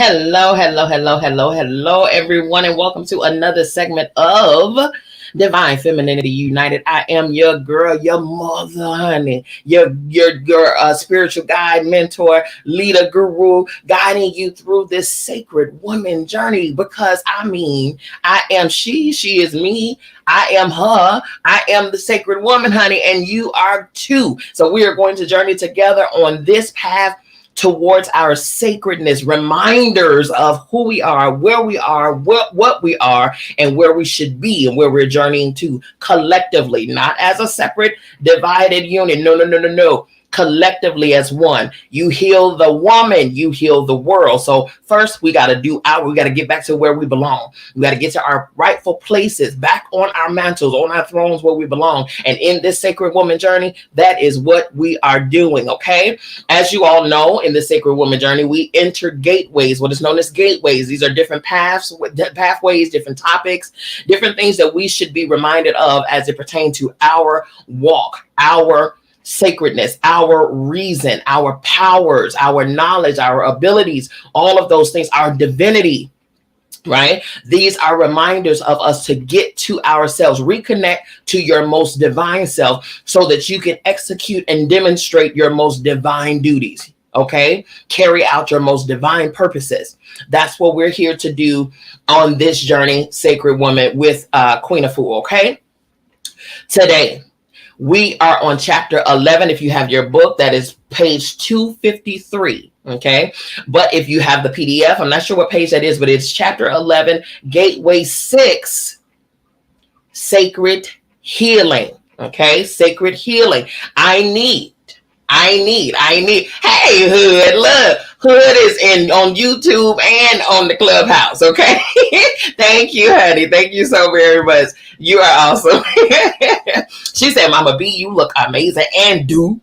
Hello, everyone, and welcome to another segment of Divine Femininity United. I am your girl, your mother, honey, your spiritual guide, mentor, leader, guru, guiding you through this sacred woman journey. Because I am she is me, I am her, I am the sacred woman, honey, and you are too. So we are going to journey together on this path towards our sacredness, reminders of who we are, where we are, what we are, and where we should be, and where we're journeying to collectively, not as a separate divided unit. No. Collectively as one. You heal the woman, you heal the world. So first we got to get back to where we belong. We got to get to our rightful places, back on our mantles, on our thrones where we belong. And in this sacred woman journey, that is what we are doing. Okay. As you all know, in the sacred woman journey, we enter gateways, what is known as gateways. These are different pathways, different topics, different things that we should be reminded of as it pertains to our walk, our sacredness, our reason, our powers, our knowledge, our abilities, all of those things, our divinity, right? These are reminders of us to get to ourselves, reconnect to your most divine self so that you can execute and demonstrate your most divine duties. Okay. Carry out your most divine purposes. That's what we're here to do on this journey, Sacred Woman, with Queen Afua. Okay. Today, we are on chapter 11. If you have your book, that is page 253. Okay. But if you have the PDF, I'm not sure what page that is, but it's chapter 11, Gateway 6, Sacred Healing. Okay. Sacred Healing. I need. Hey, Hood, look, Hood is on YouTube and on the Clubhouse. Okay. Thank you, honey. Thank you so very much. You are awesome. She said, Mama B, you look amazing and do.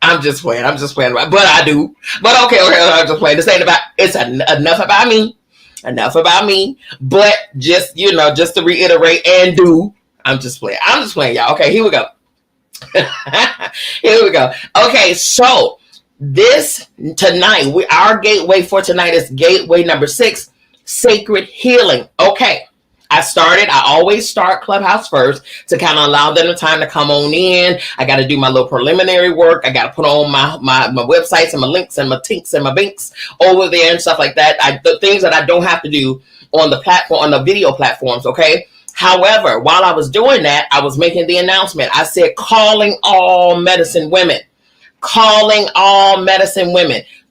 I'm just playing, but I do. But okay, I'm just playing. This ain't about, it's enough about me. But just to reiterate and do, I'm just playing, y'all. Okay, here we go. Okay, so tonight, our gateway for tonight is gateway number 6, Sacred Healing. Okay. I always start Clubhouse first to kind of allow them the time to come on in. I got to do my little preliminary work. I got to put on my websites and my links and my tinks and my binks over there and stuff like that. The things that I don't have to do on the platform, on the video platforms. Okay. However, while I was doing that, I was making the announcement. I said, calling all medicine women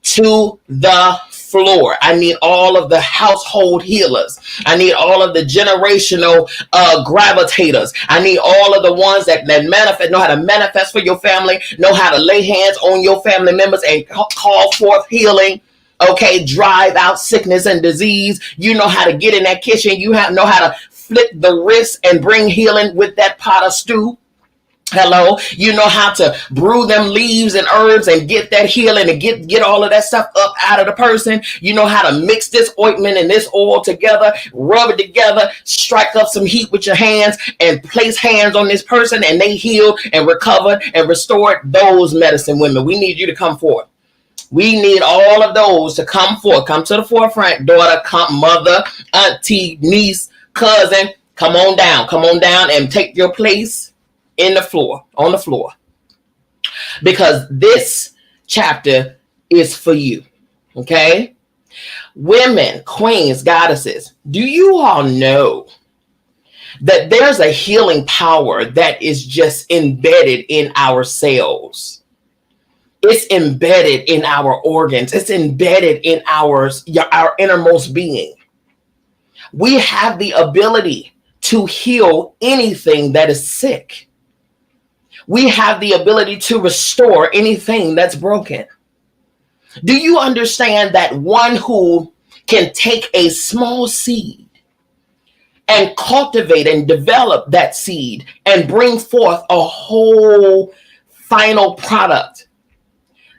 to the floor. I need all of the household healers. I need all of the generational gravitators. I need all of the ones that manifest, know how to manifest for your family, know how to lay hands on your family members and call forth healing. Okay, drive out sickness and disease. You know how to get in that kitchen. You know how to flip the wrist and bring healing with that pot of stew. Hello, you know how to brew them leaves and herbs and get that healing and get all of that stuff up out of the person. You know how to mix this ointment and this oil together, rub it together, strike up some heat with your hands and place hands on this person and they heal and recover and restore. Those medicine women, we need you to come forth. We need all of those to come forth, come to the forefront. Daughter, come, mother, auntie, niece, cousin, come on down and take your place on the floor, because this chapter is for you. Okay, women, queens, goddesses, do you all know that there's a healing power that is just embedded in our cells? It's embedded in our organs. It's embedded in our innermost being. We have the ability to heal anything that is sick. We have the ability to restore anything that's broken. Do you understand that one who can take a small seed and cultivate and develop that seed and bring forth a whole final product?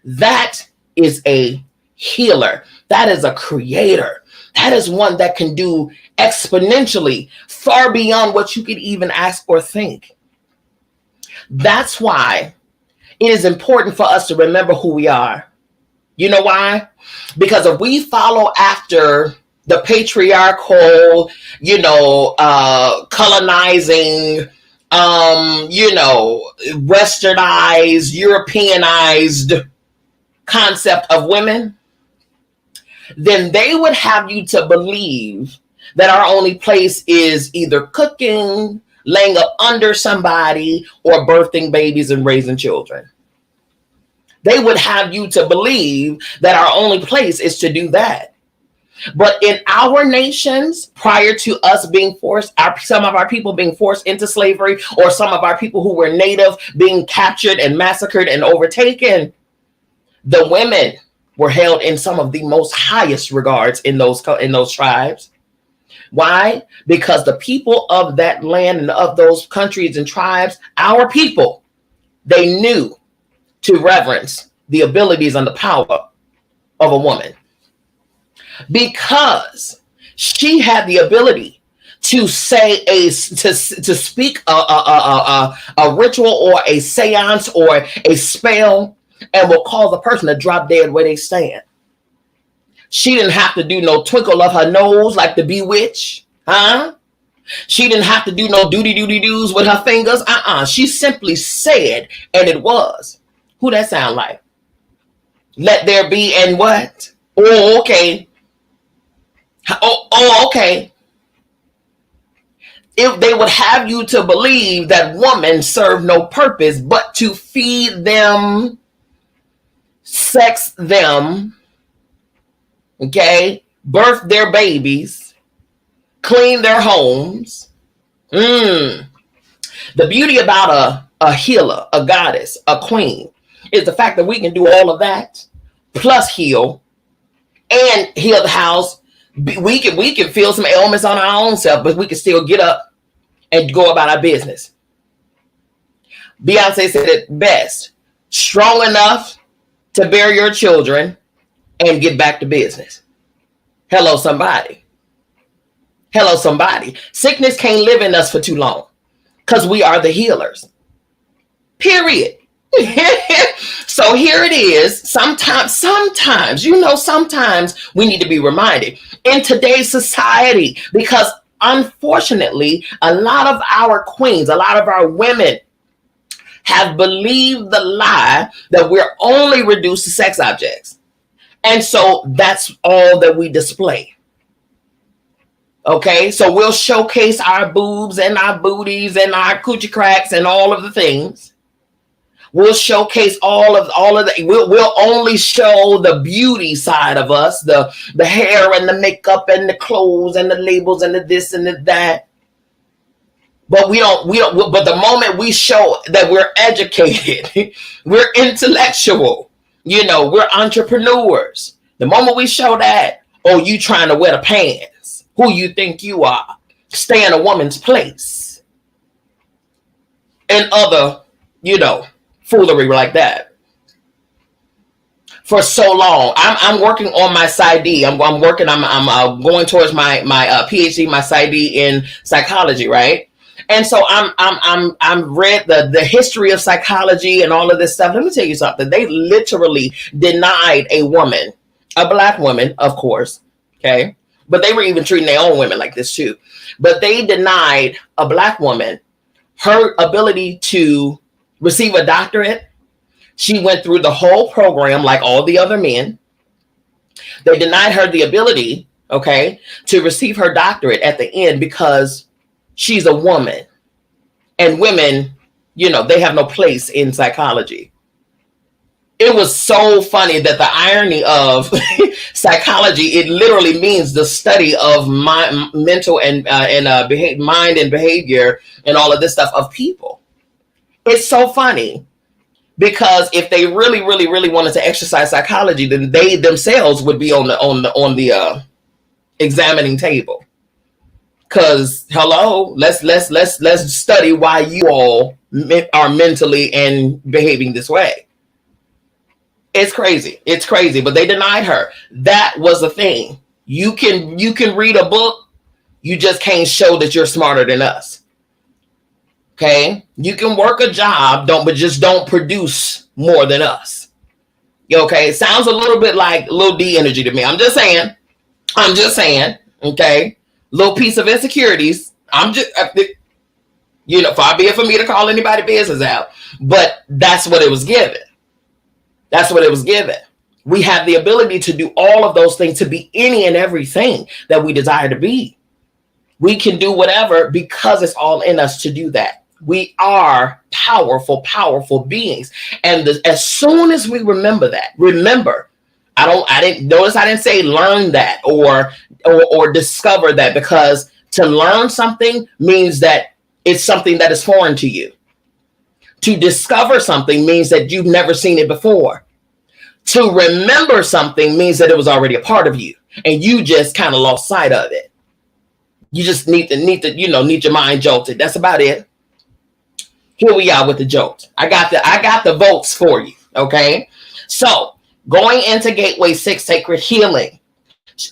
That is a healer. That is a creator. That is one that can do exponentially far beyond what you could even ask or think. That's why it is important for us to remember who we are. You know why? Because if we follow after the patriarchal, colonizing, westernized, Europeanized concept of women, then they would have you to believe that our only place is either cooking, laying up under somebody, or birthing babies and raising children. They would have you to believe that our only place is to do that. But in our nations, prior to us being forced, some of our people being forced into slavery, or some of our people who were native being captured and massacred and overtaken, the women were held in some of the most highest regards in those tribes. Why? Because the people of that land and of those countries and tribes, our people, they knew to reverence the abilities and the power of a woman, because she had the ability to say to speak a ritual or a seance or a spell, and will cause a person to drop dead where they stand. She didn't have to do no twinkle of her nose like the bewitched, huh? She didn't have to do no doody-doody-doos with her fingers. She simply said, and it was. Who that sound like? Let there be, and what? Oh, okay. Oh, okay. If they would have you to believe that women serve no purpose but to feed them, sex them, okay, birth their babies, clean their homes. The beauty about a healer, a goddess, a queen, is the fact that we can do all of that, plus heal and heal the house. We can feel some ailments on our own self, but we can still get up and go about our business. Beyonce said it best: strong enough to bear your children and get back to business. Hello, somebody. Hello, somebody. Sickness can't live in us for too long because we are the healers. Period. So here it is. Sometimes we need to be reminded in today's society, because unfortunately, a lot of our queens, a lot of our women have believed the lie that we're only reduced to sex objects. And so that's all that we display. Okay, so we'll showcase our boobs and our booties and our coochie cracks and all of the things. We'll showcase all of that. We'll only show the beauty side of us, the hair and the makeup and the clothes and the labels and the this and the that. But we don't. But the moment we show that we're educated, we're intellectual, we're entrepreneurs. The moment we show that, oh, you trying to wear the pants? Who you think you are? Stay in a woman's place, and other, foolery like that. For so long, I'm working on my PsyD. I'm going towards my PhD, my PsyD in psychology, right? And so I'm read the history of psychology and all of this stuff. Let me tell you something. They literally denied a woman, a black woman, of course, okay? But they were even treating their own women like this too. But they denied a black woman her ability to receive a doctorate. She went through the whole program like all the other men. They denied her the ability, okay, to receive her doctorate at the end because she's a woman. And women, they have no place in psychology. It was so funny that the irony of psychology, it literally means the study of mental and mind and behavior and all of this stuff of people. It's so funny because if they really, really, really wanted to exercise psychology, then they themselves would be on the examining table. Because hello, let's study why you all are mentally and behaving this way. It's crazy. It's crazy. But they denied her. That was the thing. You can read a book. You just can't show that you're smarter than us. Okay? You can work a job, but just don't produce more than us. Okay, it sounds a little bit like little D energy to me. I'm just saying. Okay, little piece of insecurities. Far be it for me to call anybody business out, but that's what it was given. That's what it was given. We have the ability to do all of those things, to be any and everything that we desire to be. We can do whatever because it's all in us to do that. We are powerful, powerful beings. And as soon as we remember that, I didn't say learn that or discover that, because to learn something means that it's something that is foreign to you. To discover something means that you've never seen it before. To remember something means that it was already a part of you and you just kind of lost sight of it. You just need your mind jolted. That's about it. Here we are with the jolt. I got the votes for you. Okay. So going into Gateway 6, Sacred Healing.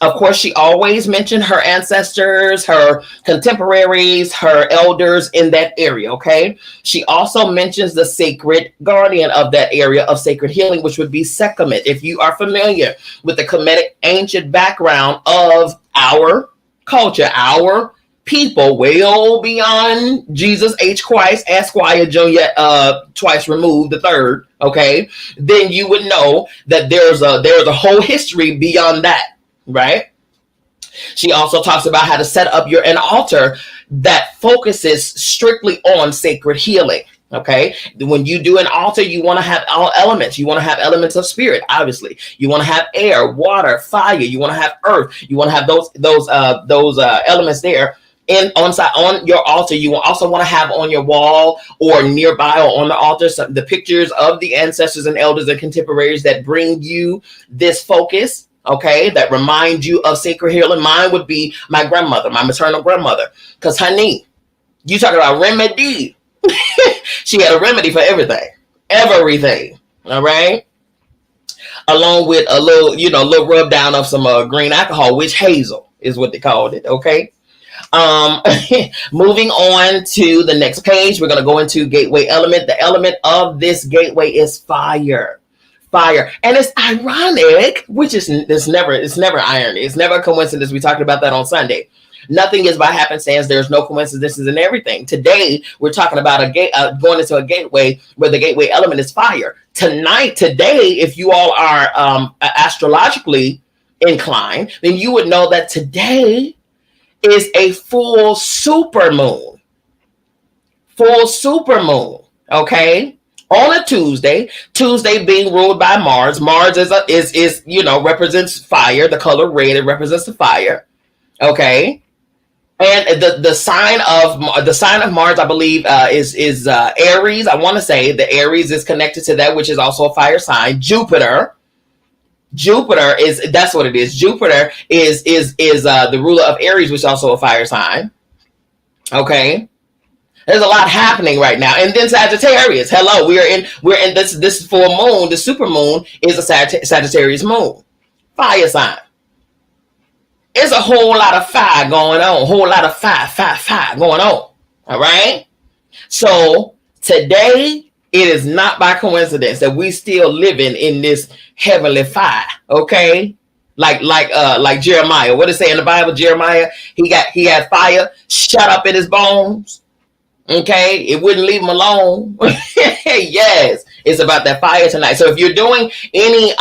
Of course, she always mentioned her ancestors, her contemporaries, her elders in that area, okay? She also mentions the sacred guardian of that area of sacred healing, which would be Sekhmet. If you are familiar with the Kemetic ancient background of our culture, our people, well beyond Jesus H. Christ, Esquire Jr., twice removed, the third, okay? Then you would know that there's a whole history beyond that. Right? She also talks about how to set up an altar that focuses strictly on sacred healing. Okay. When you do an altar, you want to have all elements. You want to have elements of spirit, obviously. You want to have air, water, fire. You want to have earth. You want to have those elements there. And on your altar, you also want to have on your wall or nearby or on the altar the pictures of the ancestors and elders and contemporaries that bring you this focus. Okay, that remind you of sacred healing. Mine would be my grandmother, my maternal grandmother. Because, honey, you talk about remedy. She had a remedy for everything. Everything. All right. Along with a little rub down of some green alcohol, witch hazel is what they called it. Okay. Moving on to the next page, we're going to go into gateway element. The element of this gateway is fire. And it's ironic, which is never irony. It's never a coincidence. We talked about that on Sunday. Nothing is by happenstance. There's no coincidences in everything. Today, we're talking about going into a gateway where the gateway element is fire. Today, if you all are astrologically inclined, then you would know that today is a full super moon. Okay. On a Tuesday being ruled by Mars. Mars is represents fire. The color red, it represents the fire. Okay, and the sign of Mars, I believe, is Aries. I want to say the Aries is connected to that, which is also a fire sign. Jupiter that's what it is. Jupiter is the ruler of Aries, which is also a fire sign. Okay. There's a lot happening right now. And then Sagittarius. Hello, we're in this full moon. The super moon is a Sagittarius moon. Fire sign. There's a whole lot of fire going on. Whole lot of fire going on. All right. So today, it is not by coincidence that we still living in this heavenly fire. Okay. Like Jeremiah. What does it say in the Bible? Jeremiah, he had fire shut up in his bones. Okay, it wouldn't leave him alone. Yes, it's about that fire tonight. So if you're doing any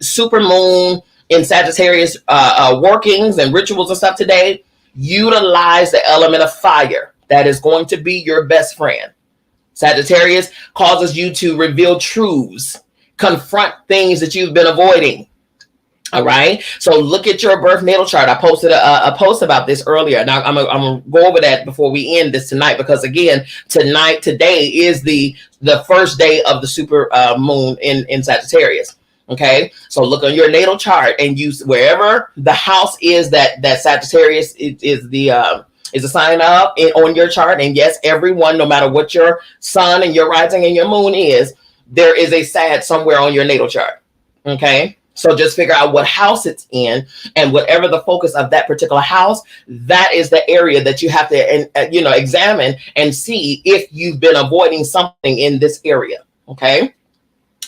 super moon in Sagittarius workings and rituals and stuff today, utilize the element of fire. That is going to be your best friend. Sagittarius causes you to reveal truths, confront things that you've been avoiding. All right. So look at your birth natal chart. I posted a post about this earlier. Now I'm gonna go over that before we end this tonight, because again, today is the first day of the super moon in Sagittarius. Okay. So look on your natal chart and use wherever the house is that Sagittarius is the sign up on your chart. And yes, everyone, no matter what your sun and your rising and your moon is, there is a Sag somewhere on your natal chart. Okay. So just figure out what house it's in, and whatever the focus of that particular house, that is the area that you have to, examine and see if you've been avoiding something in this area. Okay.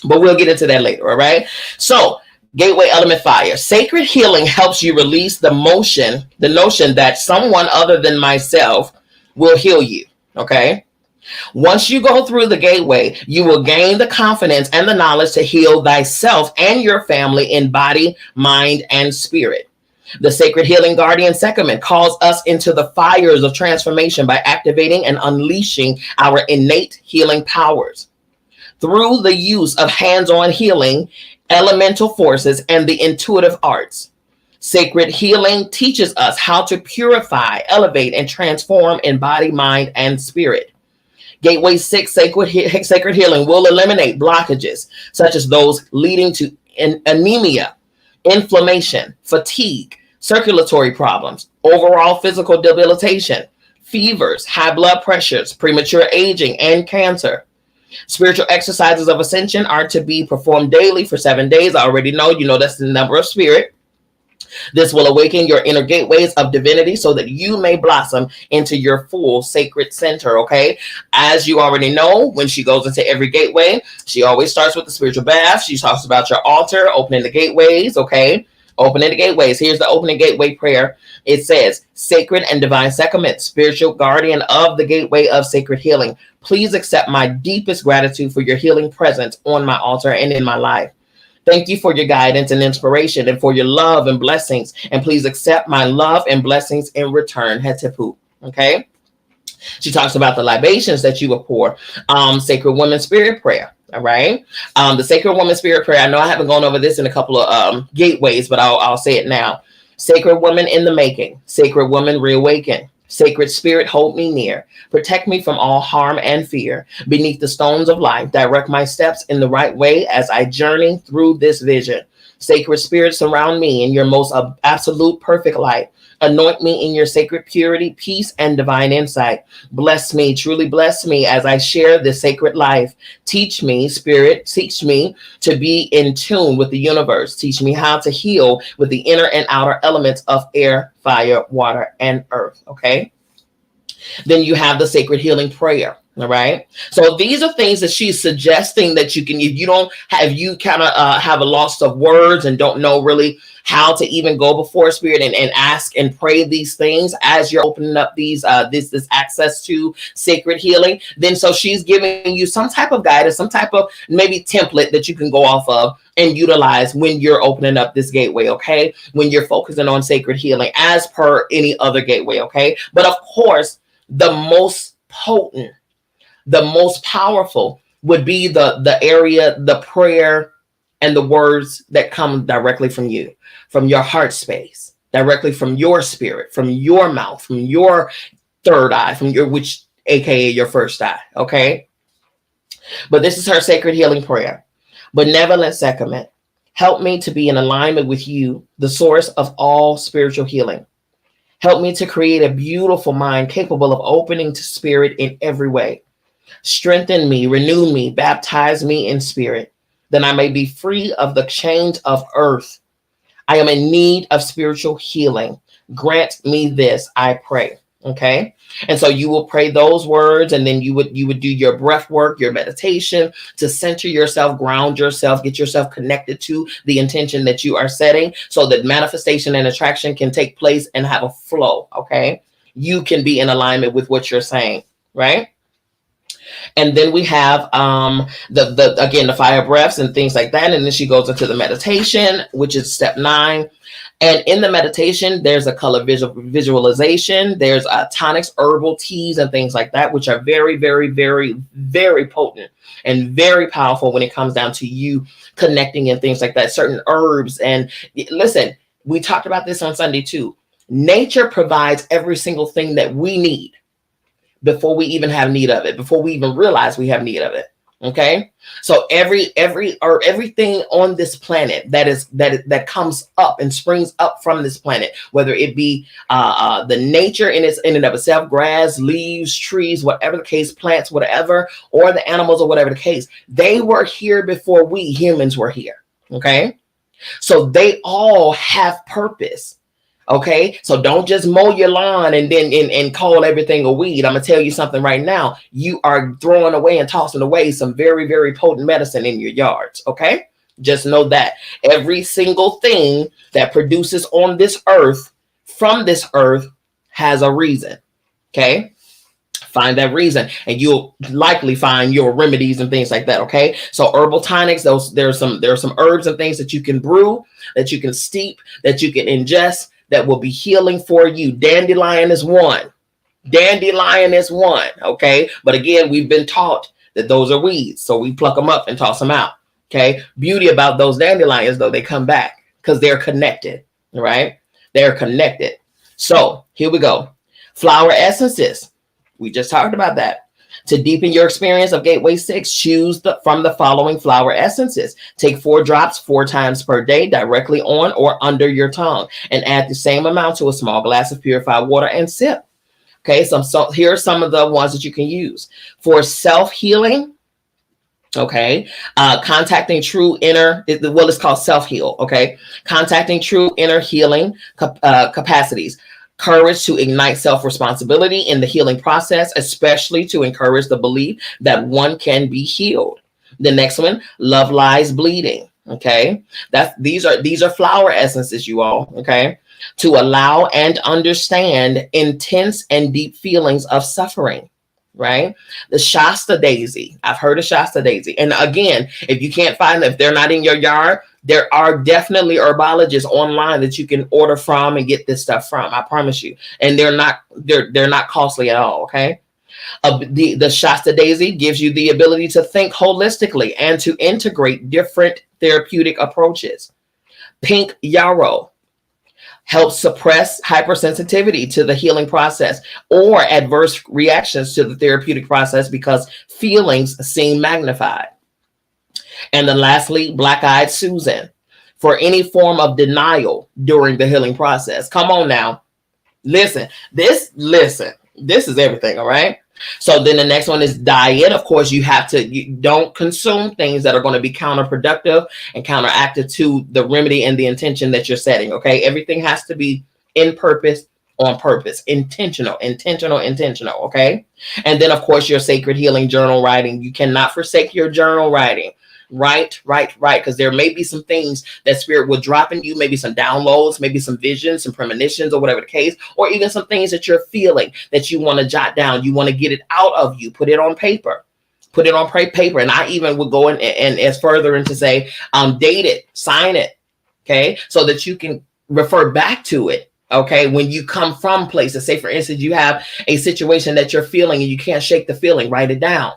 but we'll get into that later. All right. So gateway element fire. Sacred healing helps you release the notion that someone other than myself will heal you. Okay. Once you go through the gateway, you will gain the confidence and the knowledge to heal thyself and your family in body, mind, and spirit. The sacred healing guardian Sekhmet calls us into the fires of transformation by activating and unleashing our innate healing powers. Through the use of hands-on healing, elemental forces, and the intuitive arts, sacred healing teaches us how to purify, elevate, and transform in body, mind, and spirit. Gateway 6 sacred healing will eliminate blockages, such as those leading to anemia, inflammation, fatigue, circulatory problems, overall physical debilitation, fevers, high blood pressures, premature aging, and cancer. Spiritual exercises of ascension are to be performed daily for 7 days. I already know, that's the number of spirit. This will awaken your inner gateways of divinity so that you may blossom into your full sacred center, okay? As you already know, when she goes into every gateway, she always starts with the spiritual bath. She talks about your altar, opening the gateways, okay? Opening the gateways. Here's the opening gateway prayer. It says, Sacred and Divine Sekhmet, spiritual guardian of the gateway of sacred healing, please accept my deepest gratitude for your healing presence on my altar and in my life. Thank you for your guidance and inspiration and for your love and blessings. And please accept my love and blessings in return. Hetepu. Okay. She talks about the libations that you will pour. Sacred Woman Spirit Prayer. All right. The Sacred Woman Spirit Prayer. I know I haven't gone over this in a couple of gateways, but I'll say it now. Sacred Woman in the making. Sacred Woman reawaken. Sacred Spirit, hold me near. Protect me from all harm and fear. Beneath the stones of life, direct my steps in the right way as I journey through this vision. Sacred Spirit, surround me in your most absolute perfect light. Anoint me in your sacred purity, peace, and divine insight. Bless me, truly bless me as I share this sacred life. Teach me, Spirit, teach me to be in tune with the universe. Teach me how to heal with the inner and outer elements of air, fire, water, and earth. Okay. Then you have the sacred healing prayer. All right. So these are things that she's suggesting that you can, if you kind of have a loss of words and don't know really how to even go before spirit and ask and pray these things as you're opening up these this access to sacred healing, then so she's giving you some type of guidance, some type of maybe template that you can go off of and utilize when you're opening up this gateway, okay? When you're focusing on sacred healing as per any other gateway, okay? But of course, the most potent, the most powerful would be the area, the prayer, and the words that come directly from you, from your heart space, directly from your spirit, from your mouth, from your third eye, from your, which AKA your first eye, okay? But this is her sacred healing prayer. Benevolent Sekhmet, help me to be in alignment with you, the source of all spiritual healing. Help me to create a beautiful mind capable of opening to spirit in every way. Strengthen me, renew me, baptize me in spirit, that I may be free of the chains of earth. I am in need of spiritual healing. Grant me this, I pray. Okay. And so you will pray those words, and then you would do your breath work, your meditation to center yourself, ground yourself, get yourself connected to the intention that you are setting so that manifestation and attraction can take place and have a flow. Okay. You can be in alignment with what you're saying, right? And then we have the fire breaths and things like that. And then she goes into the meditation, which is step 9. And in the meditation, there's a color visualization. There's tonics, herbal teas, and things like that, which are very, very, very, very potent and very powerful when it comes down to you connecting and things like that. Certain herbs. And listen, we talked about this on Sunday too. Nature provides every single thing that we need before we even have need of it, before we even realize we have need of it. Okay. So everything on this planet that comes up and springs up from this planet, whether it be the nature in and of itself, grass, leaves, trees, whatever the case, plants, whatever, or the animals or whatever the case, they were here before we humans were here. Okay. So they all have purpose. Okay, so don't just mow your lawn and then and call everything a weed. I'm gonna tell you something right now. You are throwing away and tossing away some very, very potent medicine in your yards. Okay, just know that every single thing that produces on this earth, from this earth, has a reason. Okay, find that reason and you'll likely find your remedies and things like that. Okay, so herbal tonics, there's some herbs and things that you can brew, that you can steep, that you can ingest, that will be healing for you. Dandelion is one. Okay, but again, we've been taught that those are weeds, so we pluck them up and toss them out. Okay, beauty about those dandelions, though, they come back because they're connected. Right, they're connected. So here we go. Flower essences, we just talked about that. To deepen your experience of Gateway 6, choose from the following flower essences. Take 4 drops 4 times per day directly on or under your tongue, and add the same amount to a small glass of purified water and sip. Okay, so here are some of the ones that you can use. For self-healing, okay, contacting true inner, well, it's called self-heal, okay? Contacting true inner healing capacities. Courage to ignite self-responsibility in the healing process, especially to encourage the belief that one can be healed. The next one, love lies bleeding. Okay, these are flower essences, you all. Okay, to allow and understand intense and deep feelings of suffering. Right, the Shasta daisy. I've heard of Shasta daisy, and again, if you can't find them, if they're not in your yard, there are definitely herbologists online that you can order from and get this stuff from. I promise you, and they're not costly at all. Okay, the Shasta daisy gives you the ability to think holistically and to integrate different therapeutic approaches. Pink yarrow helps suppress hypersensitivity to the healing process or adverse reactions to the therapeutic process because feelings seem magnified. And then lastly, black-eyed Susan for any form of denial during the healing process. Come on now. Listen, this is everything, all right? So then the next one is diet. Of course, you don't consume things that are going to be counterproductive and counteractive to the remedy and the intention that you're setting, okay? Everything has to be in purpose, on purpose, intentional, okay? And then, of course, your sacred healing journal writing. You cannot forsake your journal writing. Right. Because there may be some things that spirit will drop in you, maybe some downloads, maybe some visions, some premonitions, or whatever the case, or even some things that you're feeling that you want to jot down. You want to get it out of you. Put it on paper. And I even would go and as further into say, date it, sign it. Okay. So that you can refer back to it. Okay. When you come from places, say, for instance, you have a situation that you're feeling and you can't shake the feeling, write it down.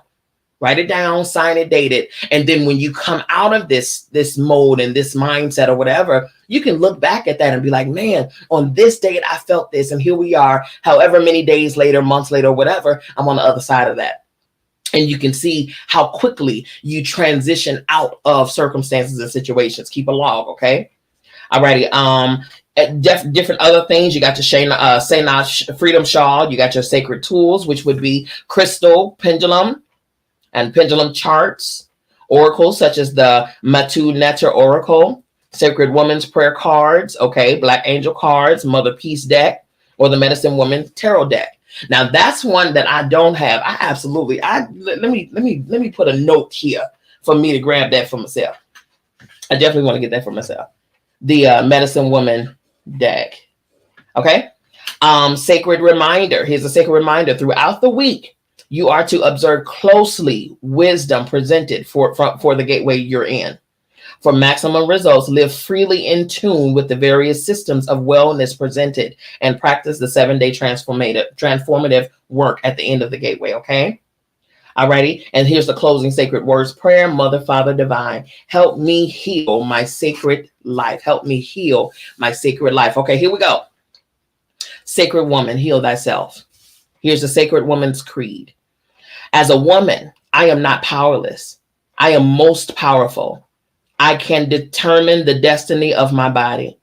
Write it down, sign it, date it. And then when you come out of this mode and this mindset or whatever, you can look back at that and be like, man, on this date, I felt this. And here we are, however many days later, months later, whatever, I'm on the other side of that. And you can see how quickly you transition out of circumstances and situations. Keep a log, okay? Alrighty. Different other things. You got your Shayna Freedom Shawl. You got your sacred tools, which would be crystal, pendulum, and pendulum charts, oracles such as the Matu Netter Oracle, Sacred Woman's Prayer cards, okay, Black Angel cards, Mother Peace deck, or the Medicine Woman Tarot deck. Now that's one that I don't have. Let me put a note here for me to grab that for myself. I definitely want to get that for myself. The Medicine Woman deck. Okay. Sacred reminder. Here's a sacred reminder throughout the week. You are to observe closely wisdom presented for the gateway you're in. For maximum results, live freely in tune with the various systems of wellness presented and practice the 7-day transformative work at the end of the gateway, okay? Alrighty, and here's the closing sacred words prayer. Mother, Father, Divine, help me heal my sacred life. Help me heal my sacred life. Okay, here we go. Sacred woman, heal thyself. Here's the Sacred Woman's Creed. As a woman, I am not powerless. I am most powerful. I can determine the destiny of my body.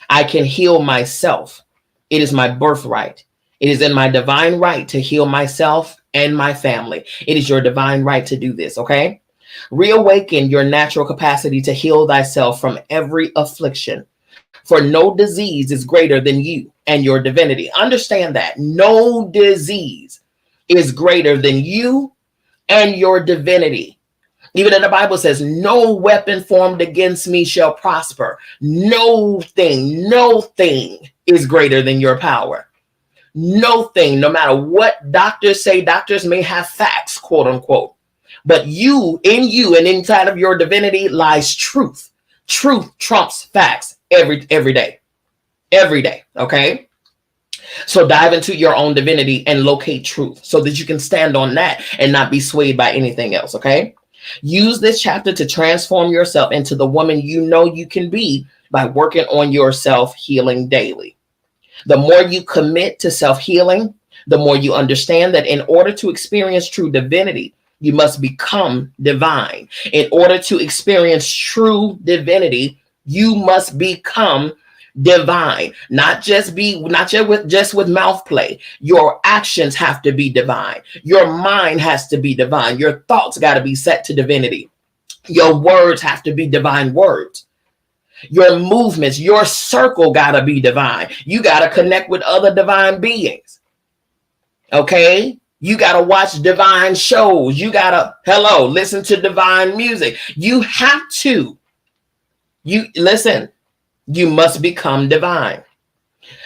I can heal myself. It is my birthright. It is in my divine right to heal myself and my family. It is your divine right to do this, okay? Reawaken your natural capacity to heal thyself from every affliction. For no disease is greater than you and your divinity. Understand that. No disease is greater than you and your divinity. Even in the Bible says, no weapon formed against me shall prosper. No thing is greater than your power. No thing, no matter what doctors say. Doctors may have facts, quote unquote, but you and inside of your divinity lies truth. Truth trumps facts every day. Okay. So dive into your own divinity and locate truth so that you can stand on that and not be swayed by anything else. Okay. Use this chapter to transform yourself into the woman you know you can be by working on your self-healing daily. The more you commit to self-healing, the more you understand that in order to experience true divinity, you must become divine. In order to experience true divinity, you must become divine. Not just with mouth play. Your actions have to be divine. Your mind has to be divine. Your thoughts got to be set to divinity. Your words have to be divine words. Your movements, your circle got to be divine. You got to connect with other divine beings. Okay? You got to watch divine shows. You got to, listen to divine music. You have to. You must become divine.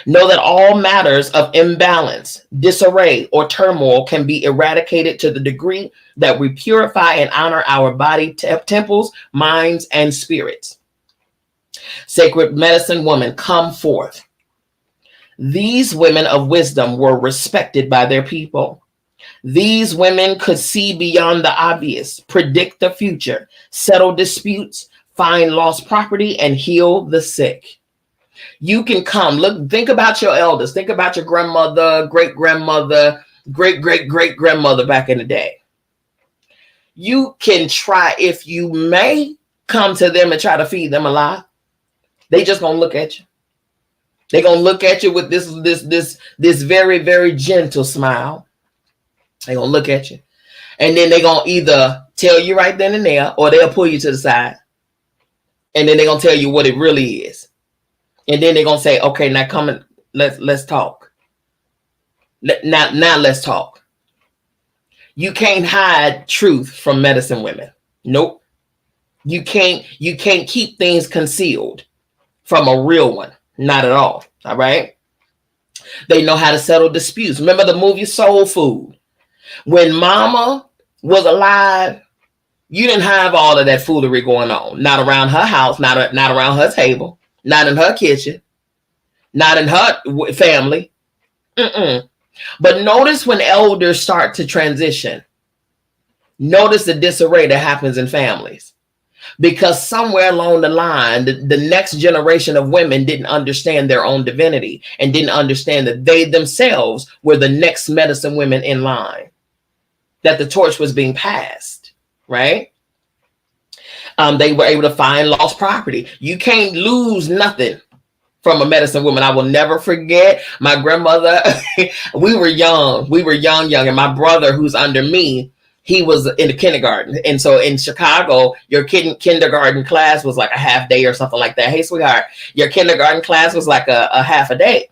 Know that all matters of imbalance, disarray, or turmoil can be eradicated to the degree that we purify and honor our body temples, minds, and spirits. Sacred medicine woman, come forth. These women of wisdom were respected by their people. These women could see beyond the obvious, predict the future, settle disputes, find lost property, and heal the sick. You can come. Look, think about your elders. Think about your grandmother, great-grandmother, great-great-great-grandmother back in the day. You can try, if you may, come to them and try to feed them a lie. They just gonna look at you. They're gonna look at you with this very, very gentle smile. They're gonna look at you. And then they're gonna either tell you right then and there, or they'll pull you to the side. And then they're gonna tell you what it really is. And then they're gonna say, okay, now come and let's talk. Now let's talk. You can't hide truth from medicine women. Nope. You can't keep things concealed from a real one. Not at all. All right. They know how to settle disputes. Remember the movie Soul Food? When Mama was alive, you didn't have all of that foolery going on. Not around her house, not around her table, not in her kitchen, not in her family. But notice when elders start to transition, notice the disarray that happens in families. Because somewhere along the line, the next generation of women didn't understand their own divinity and didn't understand that they themselves were the next medicine women in line, that the torch was being passed, right? They were able to find lost property. You can't lose nothing from a medicine woman. I will never forget my grandmother. We were young, and my brother, who's under me, he was in the kindergarten. And so in Chicago, your kindergarten class was like a half day or something like that. Hey, sweetheart, your kindergarten class was like a half a day.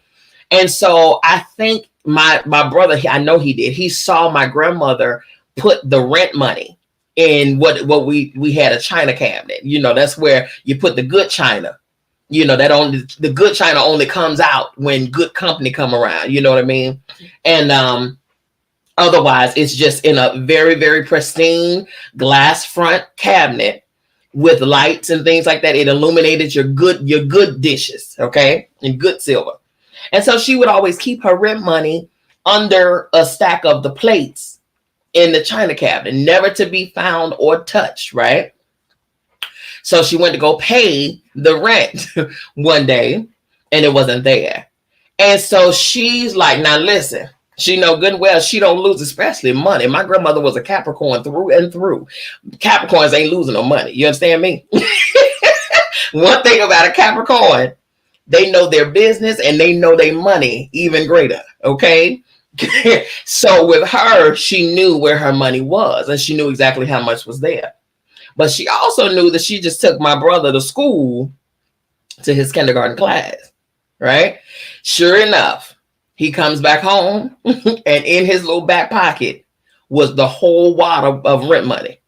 And so I think my brother, I know he did. He saw my grandmother put the rent money in what we had, a china cabinet. You know, that's where you put the good china. You know, the good china only comes out when good company come around. You know what I mean? And otherwise, it's just in a very, very pristine glass front cabinet with lights and things like that. It illuminated your good dishes, okay, and good silver. And so she would always keep her rent money under a stack of the plates in the china cabinet, never to be found or touched, right? So she went to go pay the rent one day, and it wasn't there. And so she's like, now listen. She know good and well she don't lose, especially money. My grandmother was a Capricorn through and through. Capricorns ain't losing no money. You understand me? One thing about a Capricorn, they know their business and they know their money even greater. Okay. So with her, she knew where her money was and she knew exactly how much was there. But she also knew that she just took my brother to school to his kindergarten class, right? Sure enough, he comes back home and in his little back pocket was the whole wad of rent money.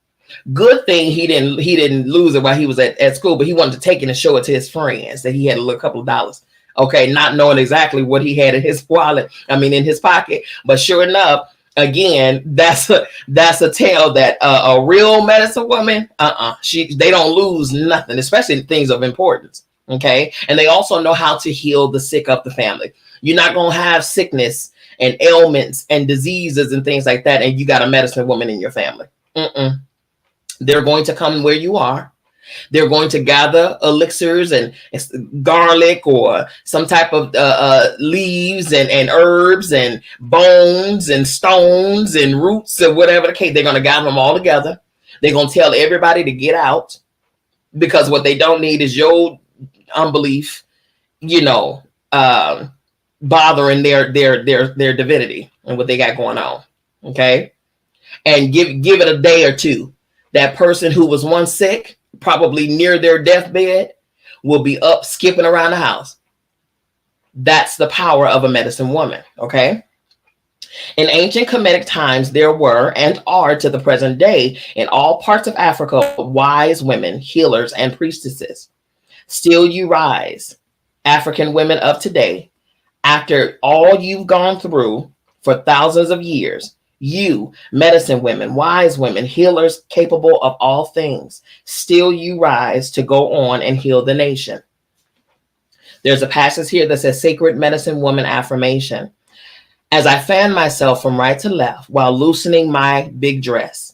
Good thing he didn't lose it while he was at school, but he wanted to take it and show it to his friends that he had a little couple of dollars. Okay, not knowing exactly what he had in his wallet, in his pocket. But sure enough, again, that's a tale that a real medicine woman, they don't lose nothing, especially things of importance. Okay, and they also know how to heal the sick of the family. You're not gonna have sickness and ailments and diseases and things like that, and you got a medicine woman in your family. They're going to come where you are. They're going to gather elixirs and garlic or some type of leaves and herbs and bones and stones and roots or whatever the case. They're going to gather them all together. They're going to tell everybody to get out, because what they don't need is your unbelief, bothering their divinity and what they got going on. Okay, and give it a day or two. That person who was once sick, probably near their deathbed, will be up skipping around the house. That's the power of a medicine woman, okay? In ancient Kemetic times, there were and are to the present day in all parts of Africa wise women, healers, and priestesses. Still you rise, African women of today, after all you've gone through for thousands of years. You, medicine women, wise women, healers capable of all things, still you rise to go on and heal the nation. There's a passage here that says, Sacred Medicine Woman Affirmation. As I fan myself from right to left while loosening my big dress,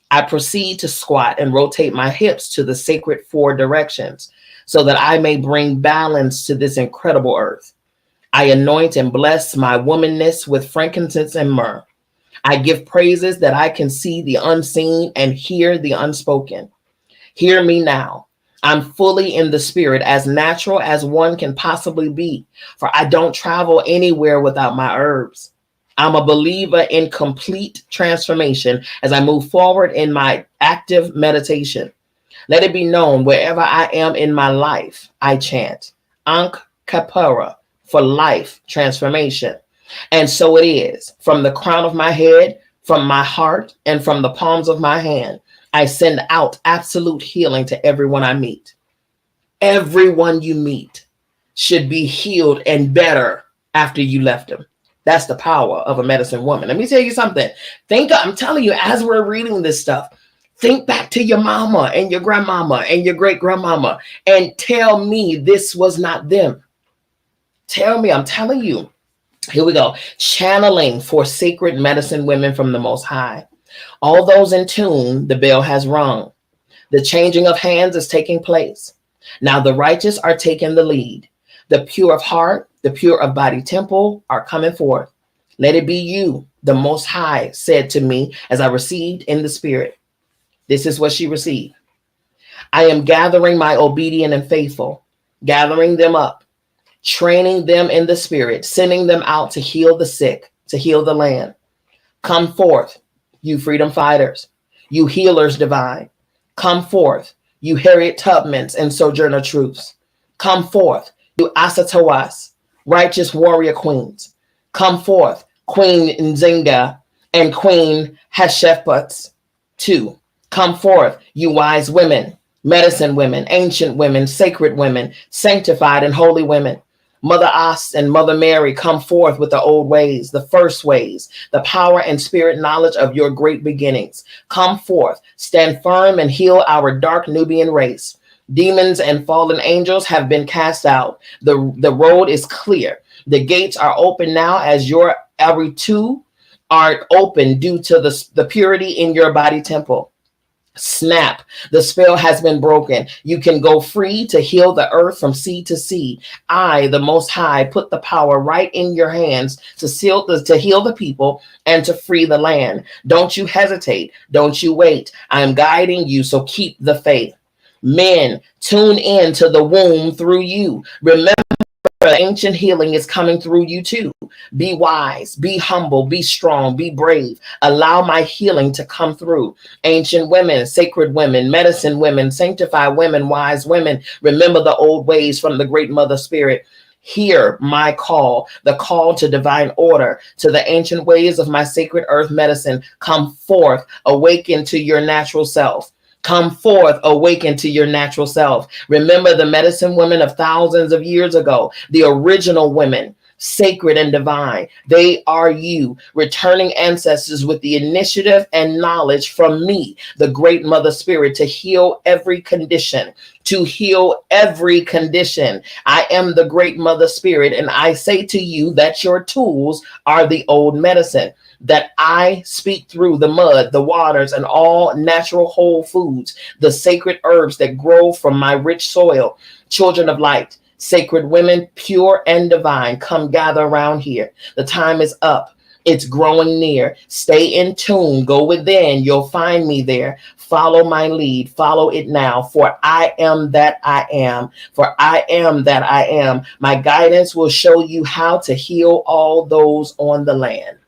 I proceed to squat and rotate my hips to the sacred 4 directions so that I may bring balance to this incredible earth. I anoint and bless my womanness with frankincense and myrrh. I give praises that I can see the unseen and hear the unspoken. Hear me now. I'm fully in the spirit, as natural as one can possibly be, for I don't travel anywhere without my herbs. I'm a believer in complete transformation as I move forward in my active meditation. Let it be known wherever I am in my life, I chant Ankh Kapara for life transformation. And so it is. From the crown of my head, from my heart, and from the palms of my hand, I send out absolute healing to everyone I meet. Everyone you meet should be healed and better after you left them. That's the power of a medicine woman. Let me tell you something. I'm telling you, as we're reading this stuff, think back to your mama and your grandmama and your great grandmama and tell me this was not them. Tell me, I'm telling you. Here we go. Channeling for sacred medicine women from the Most High. All those in tune, the bell has rung. The changing of hands is taking place. Now the righteous are taking the lead. The pure of heart, the pure of body temple are coming forth. Let it be you, the Most High said to me as I received in the spirit. This is what she received. I am gathering my obedient and faithful, gathering them up, training them in the spirit, sending them out to heal the sick, to heal the land. Come forth, you freedom fighters, you healers divine. Come forth, you Harriet Tubmans and Sojourner Truths. Come forth, you Asatawas, righteous warrior queens. Come forth, Queen Nzinga and Queen Hasheput too. Come forth, you wise women, medicine women, ancient women, sacred women, sanctified and holy women. Mother As and Mother Mary, come forth with the old ways, the first ways, the power and spirit knowledge of your great beginnings. Come forth, stand firm and heal our dark Nubian race. Demons and fallen angels have been cast out. The road is clear. The gates are open now as your every two are open due to the purity in your body temple. Snap, the spell has been broken. You can go free to heal the earth from sea to sea. I, the Most High, put the power right in your hands to heal the people and to free the land. Don't you hesitate. Don't you wait. I am guiding you, so keep the faith. Men, tune in to the womb through you. Remember The ancient healing is coming through you too. Be wise, be humble, be strong, be brave. Allow my healing to come through. Ancient women, sacred women, medicine women, sanctified women, wise women. Remember the old ways from the great mother spirit. Hear my call, the call to divine order, to the ancient ways of my sacred earth medicine. Come forth, awaken to your natural self. Come forth, awaken to your natural self. Remember the medicine women of thousands of years ago, the original women, sacred and divine. They are you, returning ancestors with the initiative and knowledge from me, the great mother spirit, to heal every condition. To heal every condition. I am the great mother spirit, and I say to you that your tools are the old medicine, that I speak through the mud, the waters, and all natural whole foods, the sacred herbs that grow from my rich soil. Children of light, sacred women, pure and divine, come gather around here. The time is up. It's growing near. Stay in tune. Go within. You'll find me there. Follow my lead. Follow it now. For I am that I am. For I am that I am. My guidance will show you how to heal all those on the land.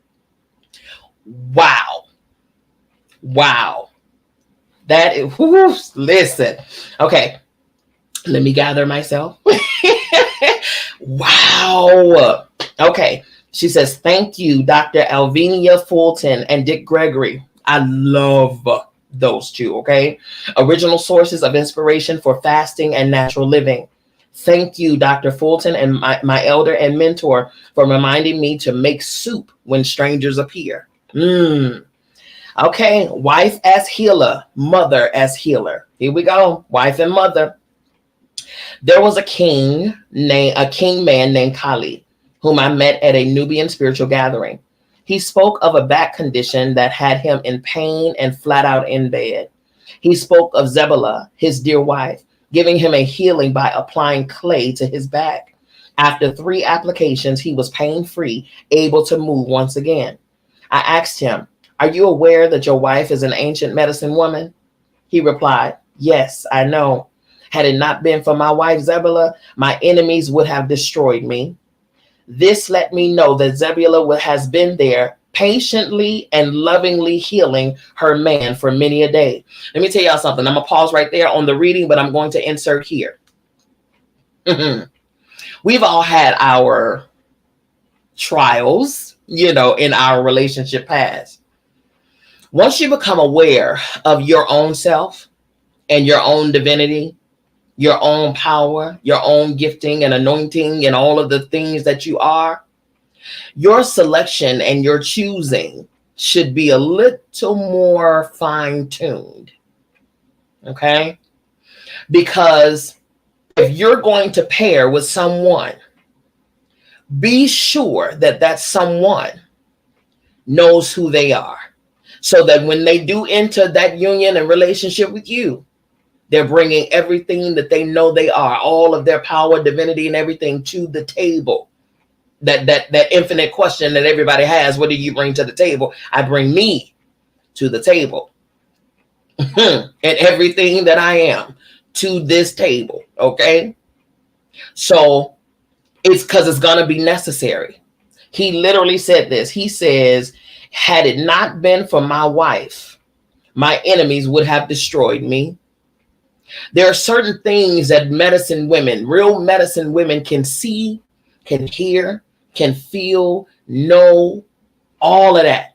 Wow. Wow. That is, whoo, listen. Okay. Let me gather myself. Wow. Okay. She says, thank you, Dr. Alvenia Fulton and Dick Gregory. I love those two, okay? Original sources of inspiration for fasting and natural living. Thank you, Dr. Fulton and my elder and mentor, for reminding me to make soup when strangers appear. Okay, wife as healer, mother as healer. Here we go, wife and mother. There was a king man named Kali, whom I met at a Nubian spiritual gathering. He spoke of a back condition that had him in pain and flat out in bed. He spoke of Zebula, his dear wife, giving him a healing by applying clay to his back. After 3 applications, he was pain-free, able to move once again. I asked him, are you aware that your wife is an ancient medicine woman? He replied, yes, I know. Had it not been for my wife Zebula, my enemies would have destroyed me. This let me know that Zebula has been there patiently and lovingly healing her man for many a day. Let me tell y'all something. I'm going to pause right there on the reading, but I'm going to insert here. We've all had our trials, in our relationship past. Once you become aware of your own self and your own divinity, your own power, your own gifting and anointing and all of the things that you are, your selection and your choosing should be a little more fine-tuned. Okay? Because if you're going to pair with someone, be sure that that someone knows who they are, so that when they do enter that union and relationship with you, they're bringing everything that they know they are, all of their power, divinity, and everything to the table. That infinite question that everybody has, what do you bring to the table? I bring me to the table. And everything that I am to this table, okay? So it's because it's going to be necessary. He literally said this. He says, had it not been for my wife, my enemies would have destroyed me. There are certain things that medicine women, real medicine women, can see, can hear, can feel, know, all of that.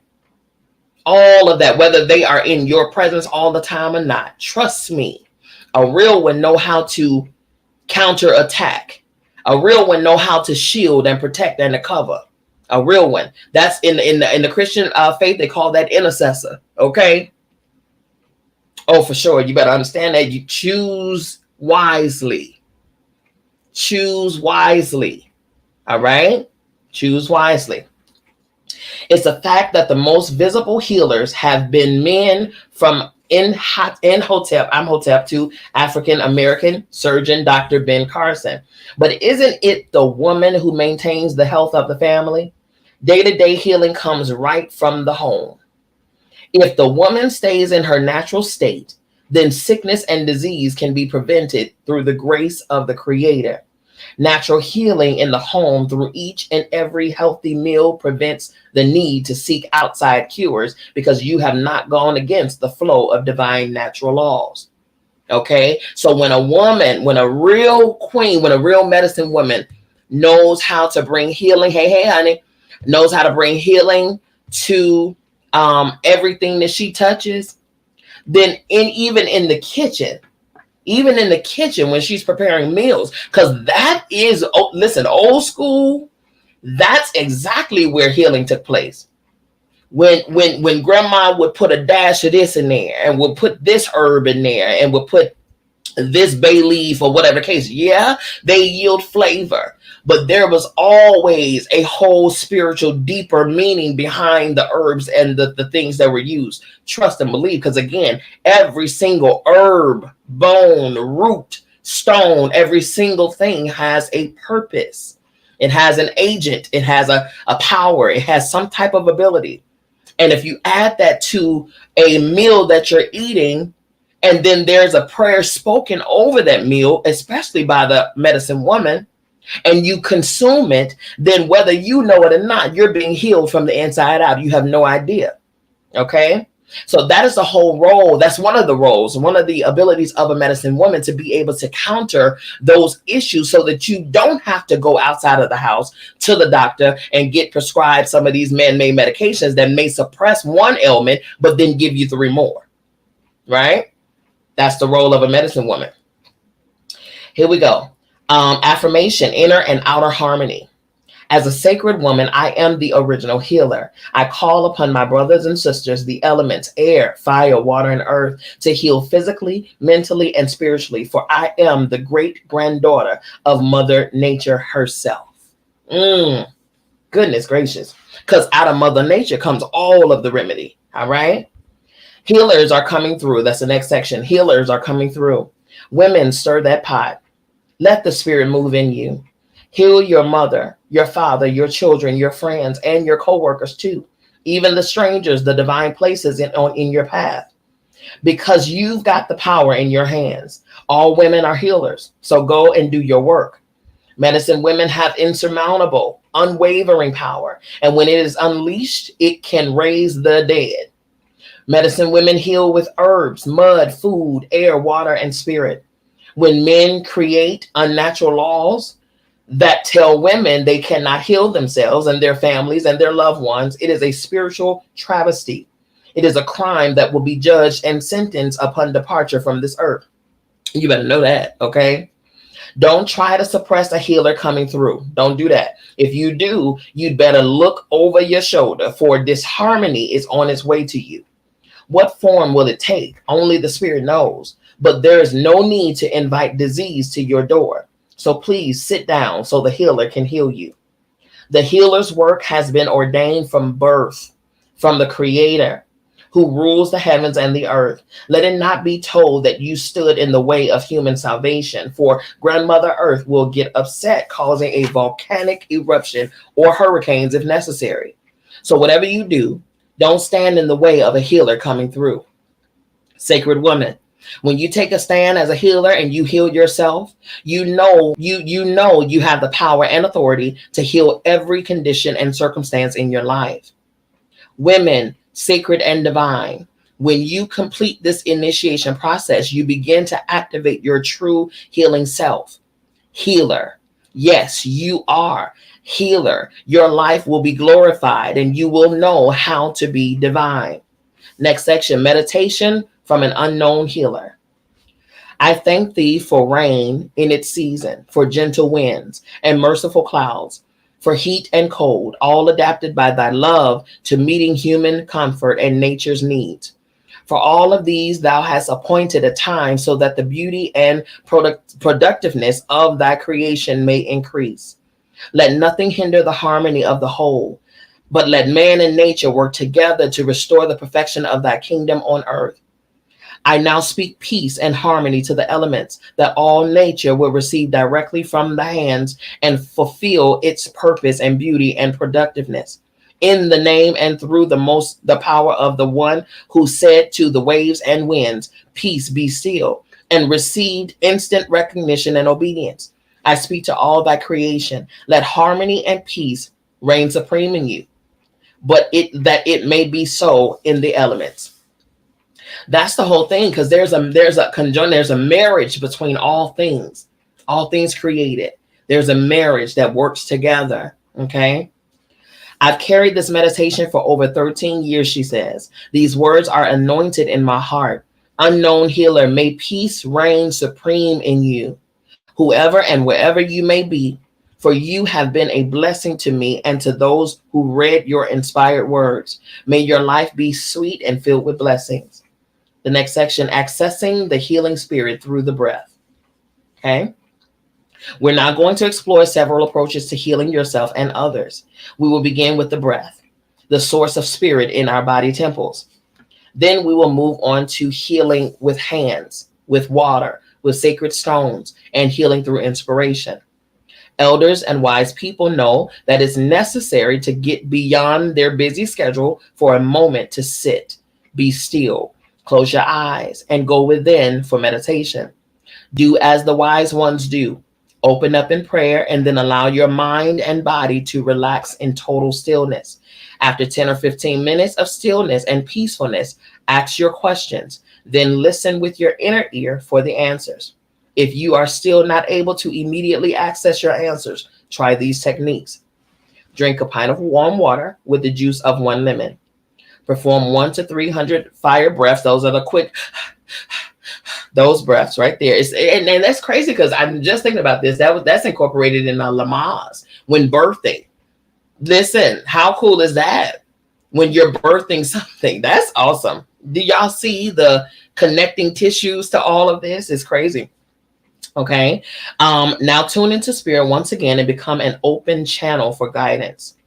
All of that, whether they are in your presence all the time or not. Trust me, a real one know how to counterattack. A real one know how to shield and protect and to cover. A real one. That's in the Christian faith, they call that intercessor. Okay. Oh, for sure. You better understand that. You choose wisely. Choose wisely. All right? Choose wisely. It's a fact that the most visible healers have been men from Imhotep. I'm Hotep to African American surgeon Dr. Ben Carson. But isn't it the woman who maintains the health of the family? Day-to-day healing comes right from the home. If the woman stays in her natural state, then sickness and disease can be prevented through the grace of the Creator. Natural healing in the home through each and every healthy meal prevents the need to seek outside cures because you have not gone against the flow of divine natural laws. Okay. So when a real queen, when a real medicine woman knows how to bring healing, hey, honey, knows how to bring healing to everything that she touches, then even in the kitchen, when she's preparing meals, because that is, listen, old school, that's exactly where healing took place. When grandma would put a dash of this in there and would put this herb in there and would put this bay leaf or whatever case, yeah, they yield flavor, but there was always a whole spiritual deeper meaning behind the herbs and the things that were used. Trust and believe, because again, every single herb, bone, root, stone, every single thing has a purpose. It has an agent, it has a power, it has some type of ability. And if you add that to a meal that you're eating, and then there's a prayer spoken over that meal, especially by the medicine woman, and you consume it, then whether you know it or not, you're being healed from the inside out. You have no idea. Okay? So that is the whole role. That's one of the roles, one of the abilities of a medicine woman, to be able to counter those issues so that you don't have to go outside of the house to the doctor and get prescribed some of these man-made medications that may suppress one ailment, but then give you 3 more. Right? That's the role of a medicine woman. Here we go. Affirmation, inner and outer harmony. As a sacred woman, I am the original healer. I call upon my brothers and sisters, the elements, air, fire, water, and earth, to heal physically, mentally, and spiritually, for I am the great granddaughter of Mother Nature herself. Goodness gracious. Because out of Mother Nature comes all of the remedy. All right. Healers are coming through. That's the next section. Healers are coming through. Women, stir that pot. Let the spirit move in you. Heal your mother, your father, your children, your friends, and your co-workers too. Even the strangers, the divine places in your path. Because you've got the power in your hands. All women are healers. So go and do your work. Medicine women have insurmountable, unwavering power. And when it is unleashed, it can raise the dead. Medicine women heal with herbs, mud, food, air, water, and spirit. When men create unnatural laws that tell women they cannot heal themselves and their families and their loved ones, it is a spiritual travesty. It is a crime that will be judged and sentenced upon departure from this earth. You better know that, okay? Don't try to suppress a healer coming through. Don't do that. If you do, you'd better look over your shoulder, for disharmony is on its way to you. What form will it take? Only the spirit knows. But there is no need to invite disease to your door. So please sit down so the healer can heal you. The healer's work has been ordained from birth, from the Creator who rules the heavens and the earth. Let it not be told that you stood in the way of human salvation, for Grandmother Earth will get upset, causing a volcanic eruption or hurricanes if necessary. So whatever you do, don't stand in the way of a healer coming through. Sacred woman, when you take a stand as a healer and you heal yourself, you know you have the power and authority to heal every condition and circumstance in your life. Women, sacred and divine, when you complete this initiation process, you begin to activate your true healing self. Healer. Yes, you are healer. Your life will be glorified and you will know how to be divine. Next section, meditation from an unknown healer. I thank thee for rain in its season, for gentle winds and merciful clouds, for heat and cold, all adapted by thy love to meeting human comfort and nature's needs. For all of these thou hast appointed a time so that the beauty and productiveness of thy creation may increase. Let nothing hinder the harmony of the whole, but let man and nature work together to restore the perfection of thy kingdom on earth. I now speak peace and harmony to the elements, that all nature will receive directly from the hands and fulfill its purpose and beauty and productiveness. In the name and through the power of the one who said to the waves and winds, peace be still, and received instant recognition and obedience. I speak to all thy creation. Let harmony and peace reign supreme in you, but it may be so in the elements. That's the whole thing, because there's a marriage between all things created. There's a marriage that works together. Okay. I've carried this meditation for over 13 years, she says. These words are anointed in my heart. Unknown healer, may peace reign supreme in you, whoever and wherever you may be, for you have been a blessing to me and to those who read your inspired words. May your life be sweet and filled with blessings. The next section, accessing the healing spirit through the breath. Okay. We're now going to explore several approaches to healing yourself and others. We will begin with the breath, the source of spirit in our body temples. Then we will move on to healing with hands, with water, with sacred stones, and healing through inspiration. Elders and wise people know that it's necessary to get beyond their busy schedule for a moment to sit, be still, close your eyes, and go within for meditation. Do as the wise ones do. Open up in prayer and then allow your mind and body to relax in total stillness. After 10 or 15 minutes of stillness and peacefulness, ask your questions. Then listen with your inner ear for the answers. If you are still not able to immediately access your answers, try these techniques. Drink a pint of warm water with the juice of 1 lemon. Perform 1 to 300 fire breaths. Those are the quick those breaths right there. And that's crazy, because I'm just thinking about this. That's incorporated in Lamaze when birthing. Listen, how cool is that? When you're birthing something, that's awesome. Do y'all see the connecting tissues to all of this? It's crazy. Okay. Now tune into spirit once again and become an open channel for guidance.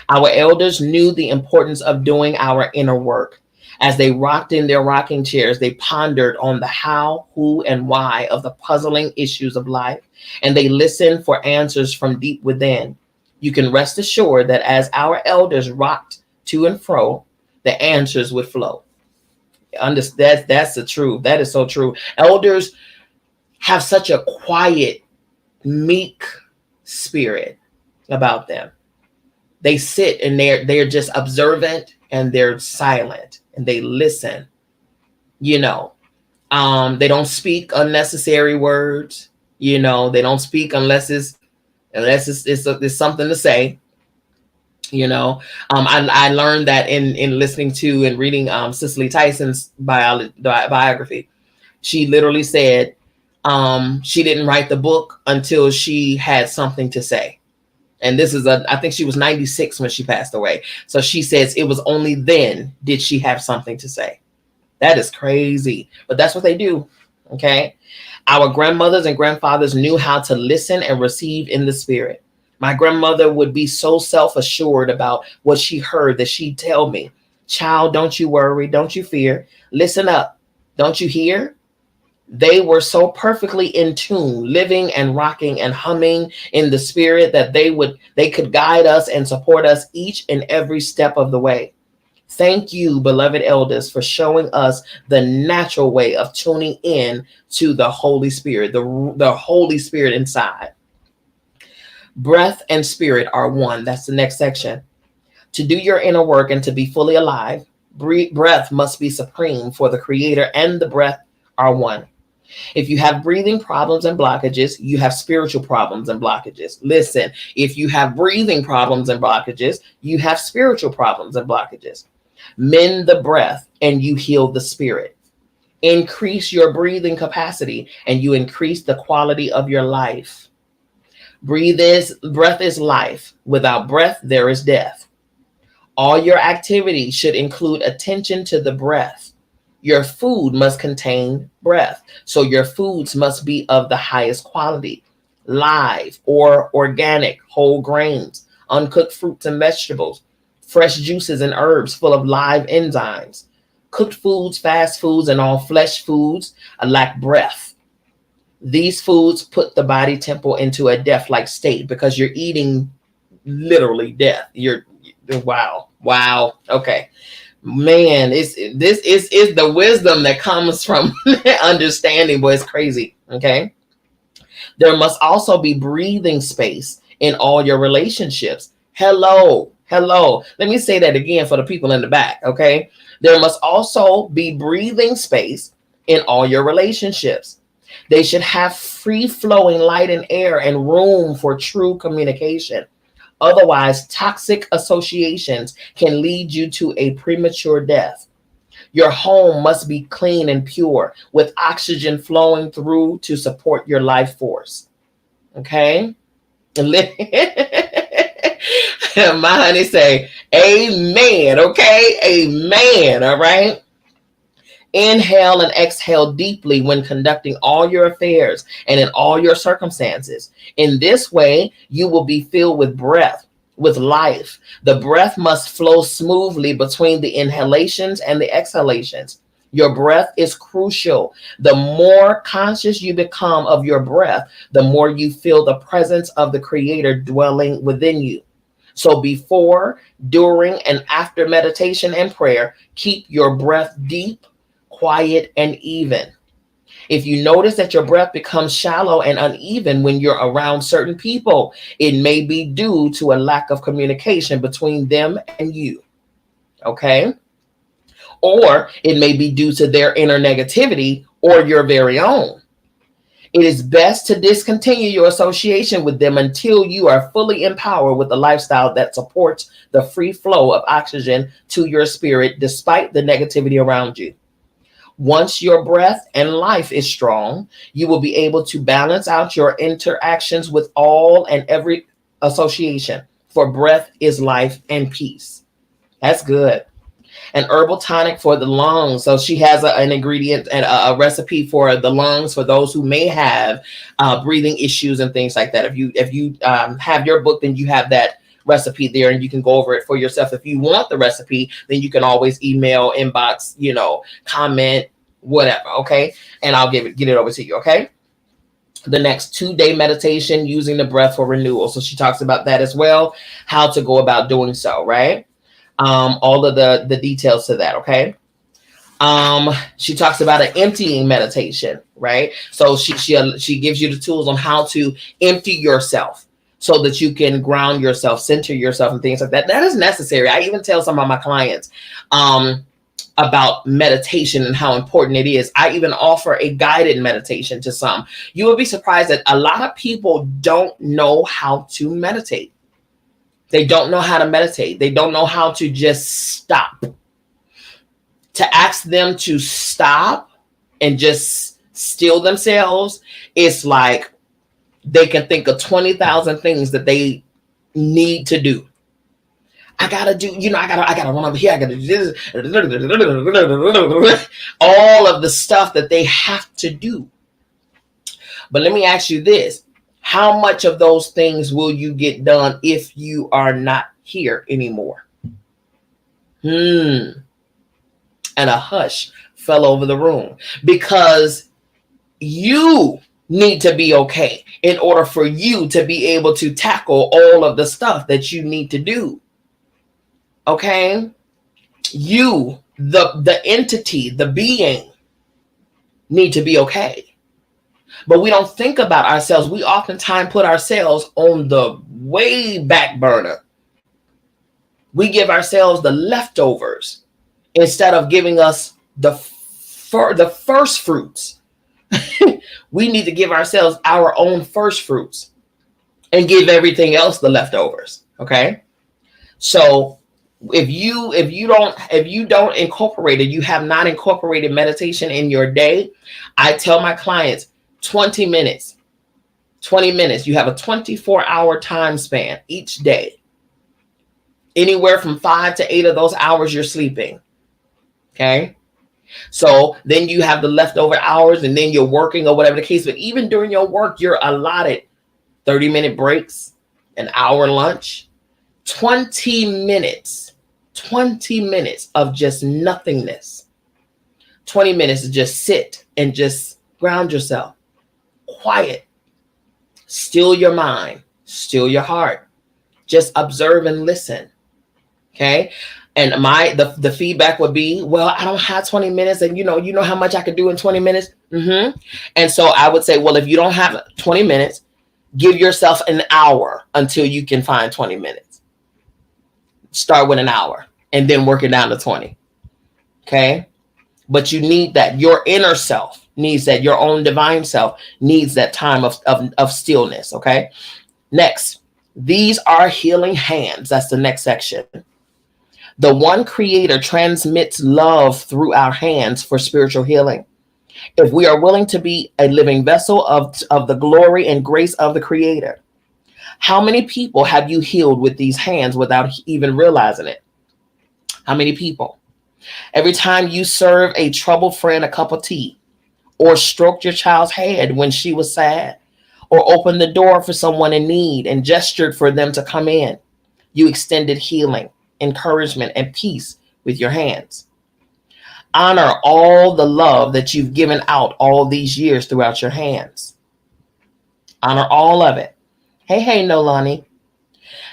Our elders knew the importance of doing our inner work. As they rocked in their rocking chairs, they pondered on the how, who, and why of the puzzling issues of life, and they listened for answers from deep within. You can rest assured that as our elders rocked to and fro, the answers would flow. That's the truth. That is so true. Elders have such a quiet, meek spirit about them. They sit and they're just observant and they're silent. And they listen, they don't speak unnecessary words. They don't speak unless it's something to say. I learned that in listening to and reading Cicely Tyson's biography. She literally said she didn't write the book until she had something to say. And this is I think she was 96 when she passed away. So she says it was only then did she have something to say. That is crazy, but that's what they do. Okay. Our grandmothers and grandfathers knew how to listen and receive in the spirit. My grandmother would be so self-assured about what she heard that she'd tell me, child, don't you worry. Don't you fear. Listen up. Don't you hear? They were so perfectly in tune, living and rocking and humming in the spirit that they could guide us and support us each and every step of the way. Thank you, beloved elders, for showing us the natural way of tuning in to the Holy Spirit, the Holy Spirit inside. Breath and spirit are one. That's the next section. To do your inner work and to be fully alive, breath must be supreme, for the Creator and the breath are one. If you have breathing problems and blockages, you have spiritual problems and blockages. Listen, if you have breathing problems and blockages, you have spiritual problems and blockages. Mend the breath and you heal the spirit. Increase your breathing capacity and you increase the quality of your life. Breath is life. Without breath, there is death. All your activity should include attention to the breath. Your food must contain breath, so your foods must be of the highest quality, live or organic, whole grains, uncooked fruits and vegetables, fresh juices and herbs full of live enzymes. Cooked foods, fast foods, and all flesh foods lack breath. These foods put the body temple into a death-like state because you're eating literally death. Wow. Okay. Man, this is the wisdom that comes from understanding, boy. It's crazy. Okay. There must also be breathing space in all your relationships. Hello. Let me say that again for the people in the back, okay? There must also be breathing space in all your relationships. They should have free flowing light and air and room for true communication. Otherwise, toxic associations can lead you to a premature death. Your home must be clean and pure with oxygen flowing through to support your life force. Okay? My honey say, amen. Okay? Amen. All right? Inhale and exhale deeply when conducting all your affairs and in all your circumstances. In this way, you will be filled with breath, with life. The breath must flow smoothly between the inhalations and the exhalations. Your breath is crucial. The more conscious you become of your breath, the more you feel the presence of the Creator dwelling within you. So before, during, and after meditation and prayer, keep your breath deep, quiet, and even. If you notice that your breath becomes shallow and uneven when you're around certain people, it may be due to a lack of communication between them and you. Okay? Or it may be due to their inner negativity or your very own. It is best to discontinue your association with them until you are fully empowered with a lifestyle that supports the free flow of oxygen to your spirit despite the negativity around you. Once your breath and life is strong, you will be able to balance out your interactions with all and every association, for breath is life and peace. That's good. An herbal tonic for the lungs. So she has an ingredient and a recipe for the lungs for those who may have breathing issues and things like that. If you have your book, then you have that recipe there and you can go over it for yourself. If you want the recipe, then you can always email, inbox, comment, whatever. Okay. And I'll get it over to you. Okay. The next 2-day meditation using the breath for renewal. So she talks about that as well, how to go about doing so. Right. All of the details to that. Okay. She talks about an emptying meditation, right? So she gives you the tools on how to empty yourself so that you can ground yourself, center yourself, and things like that. That is necessary. I even tell some of my clients about meditation and how important it is. I even offer a guided meditation to some. You will be surprised that a lot of people don't know how to meditate. They don't know how to meditate. They don't know how to just stop. To ask them to stop and just still themselves, it's like they can think of 20,000 things that they need to do. I gotta do, I gotta run over here. I gotta do this. All of the stuff that they have to do. But let me ask you this. How much of those things will you get done if you are not here anymore? And a hush fell over the room because you need to be okay in order for you to be able to tackle all of the stuff that you need to do. Okay? You, the entity, the being, need to be okay. But we don't think about ourselves. We oftentimes put ourselves on the way back burner. We give ourselves the leftovers instead of giving us the first fruits. We need to give ourselves our own first fruits and give everything else the leftovers. Okay. So if you don't incorporate it, you have not incorporated meditation in your day, I tell my clients 20 minutes. You have a 24-hour time span each day. Anywhere from 5 to 8 of those hours you're sleeping. Okay. So then you have the leftover hours and then you're working or whatever the case. But even during your work, you're allotted 30-minute breaks, an hour lunch, 20 minutes of just nothingness. 20 minutes to just sit and just ground yourself. Quiet. Still your mind. Still your heart. Just observe and listen. Okay. And the feedback would be, well, I don't have 20 minutes, and you know how much I could do in 20 minutes. And so I would say, well, if you don't have 20 minutes, give yourself an hour until you can find 20 minutes. Start with an hour and then work it down to 20. Okay. But you need that. Your inner self needs that. Your own divine self needs that time of stillness. Okay. Next, these are healing hands. That's the next section. The one creator transmits love through our hands for spiritual healing. If we are willing to be a living vessel of the glory and grace of the creator, how many people have you healed with these hands without even realizing it? How many people? Every time you serve a troubled friend a cup of tea, or stroked your child's head when she was sad, or opened the door for someone in need and gestured for them to come in, you extended healing, encouragement, and peace with your hands. Honor all the love that you've given out all these years throughout your hands. Honor all of it. Hey, Nolani.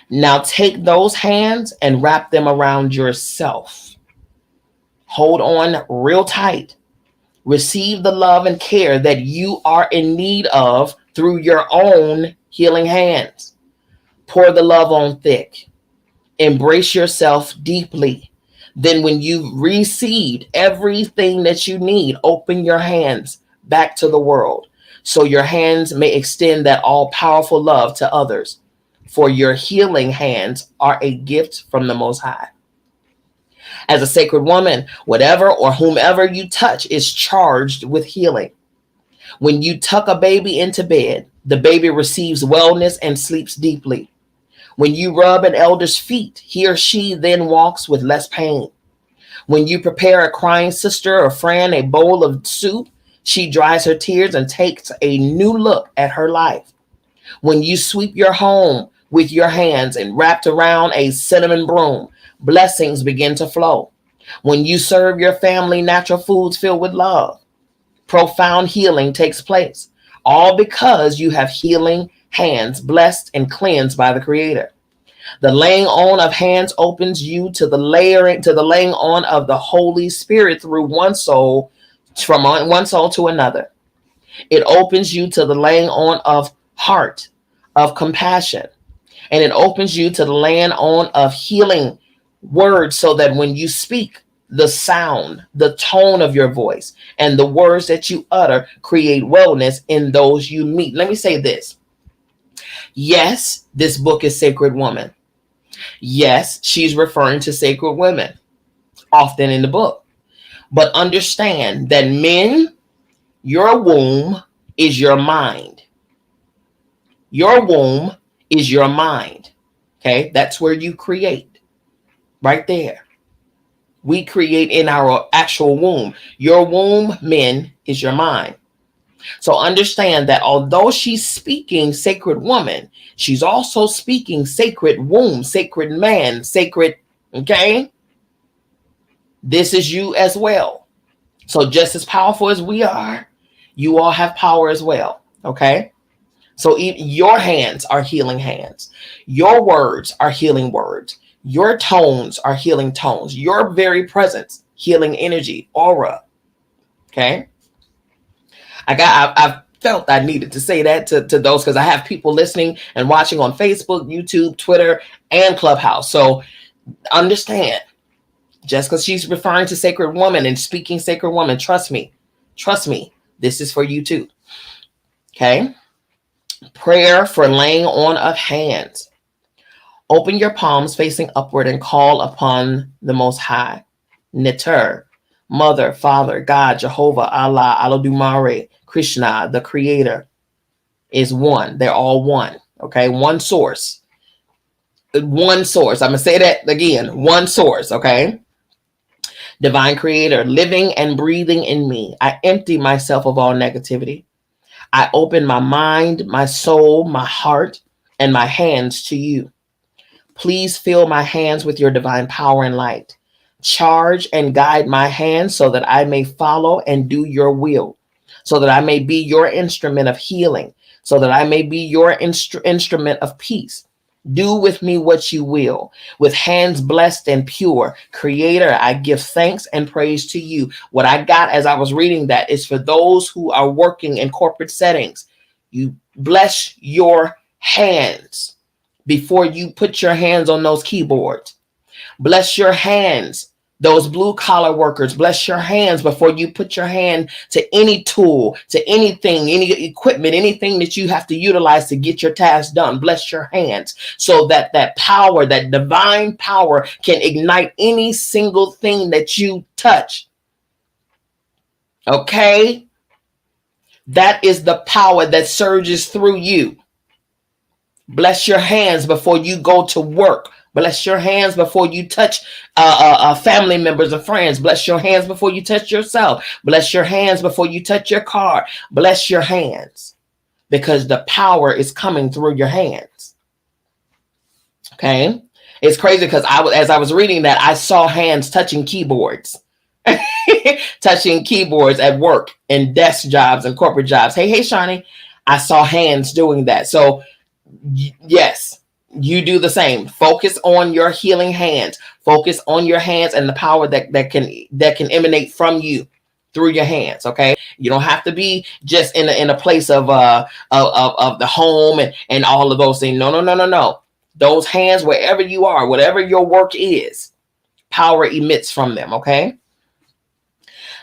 Now take those hands and wrap them around yourself. Hold on real tight. Receive the love and care that you are in need of through your own healing hands. Pour the love on thick. Embrace yourself deeply. Then when you've received everything that you need, open your hands back to the world so your hands may extend that all-powerful love to others. For your healing hands are a gift from the Most High. As a sacred woman, whatever or whomever you touch is charged with healing. When you tuck a baby into bed, the baby receives wellness and sleeps deeply. When you rub an elder's feet, he or she then walks with less pain. When you prepare a crying sister or friend a bowl of soup, she dries her tears and takes a new look at her life. When you sweep your home with your hands and wrapped around a cinnamon broom, blessings begin to flow. When you serve your family natural foods filled with love, profound healing takes place, all because you have healing hands blessed and cleansed by the Creator. The laying on of hands opens you to the laying on of the Holy Spirit through one soul, from one soul to another. It opens you to the laying on of heart, of compassion, and it opens you to the laying on of healing words, so that when you speak, the sound, the tone of your voice, and the words that you utter create wellness in those you meet. Let me say this. Yes, this book is Sacred Woman. Yes, she's referring to sacred women often in the book. But understand that men, your womb is your mind. Your womb is your mind. Okay, that's where you create. Right there. We create in our actual womb. Your womb, men, is your mind. So understand that although she's speaking sacred woman, she's also speaking sacred womb, sacred man, sacred, okay? This is you as well. So just as powerful as we are, you all have power as well, okay? So your hands are healing hands. Your words are healing words. Your tones are healing tones. Your very presence, healing energy, aura, okay? I've felt I needed to say that to those, because I have people listening and watching on Facebook, YouTube, Twitter, and Clubhouse. So understand, just because she's referring to sacred woman and speaking sacred woman, trust me, this is for you too. Okay. Prayer for laying on of hands. Open your palms facing upward and call upon the Most High. Neter, Mother, Father, God, Jehovah, Allah, Alodumare, Krishna, the Creator, is one. They're all one. Okay. One source. One source. I'm going to say that again. One source. Okay. Divine Creator, living and breathing in me. I empty myself of all negativity. I open my mind, my soul, my heart, and my hands to you. Please fill my hands with your divine power and light. Charge and guide my hands so that I may follow and do your will, so that I may be your instrument of healing, so that I may be your instrument of peace. Do with me what you will. With hands blessed and pure, Creator, I give thanks and praise to you. What I got as I was reading that is for those who are working in corporate settings. You bless your hands before you put your hands on those keyboards. Bless your hands, those blue collar workers. Bless your hands before you put your hand to any tool, to anything, any equipment, anything that you have to utilize to get your task done. Bless your hands so that that power, that divine power, can ignite any single thing that you touch. Okay? That is the power that surges through you. Bless your hands before you go to work. Bless your hands before you touch family members and friends. Bless your hands before you touch yourself. Bless your hands before you touch your car. Bless your hands because the power is coming through your hands. Okay. It's crazy because as I was reading that, I saw hands touching keyboards, touching keyboards at work and desk jobs and corporate jobs. Hey, Shawnee, I saw hands doing that. So yes, you do the same. Focus on your healing hands. Focus on your hands and the power that can emanate from you through your hands. Okay, you don't have to be just in a place of the home and all of those things. No. Those hands, wherever you are, whatever your work is, power emits from them. Okay.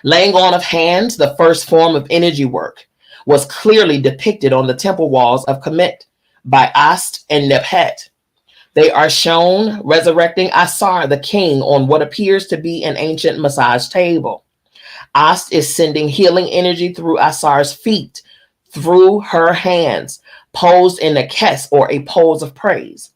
Laying on of hands, the first form of energy work, was clearly depicted on the temple walls of Sekhmet by Ast and Nebhet. They are shown resurrecting Asar, the king, on what appears to be an ancient massage table. Ast is sending healing energy through Asar's feet, through her hands, posed in a kes, or a pose of praise.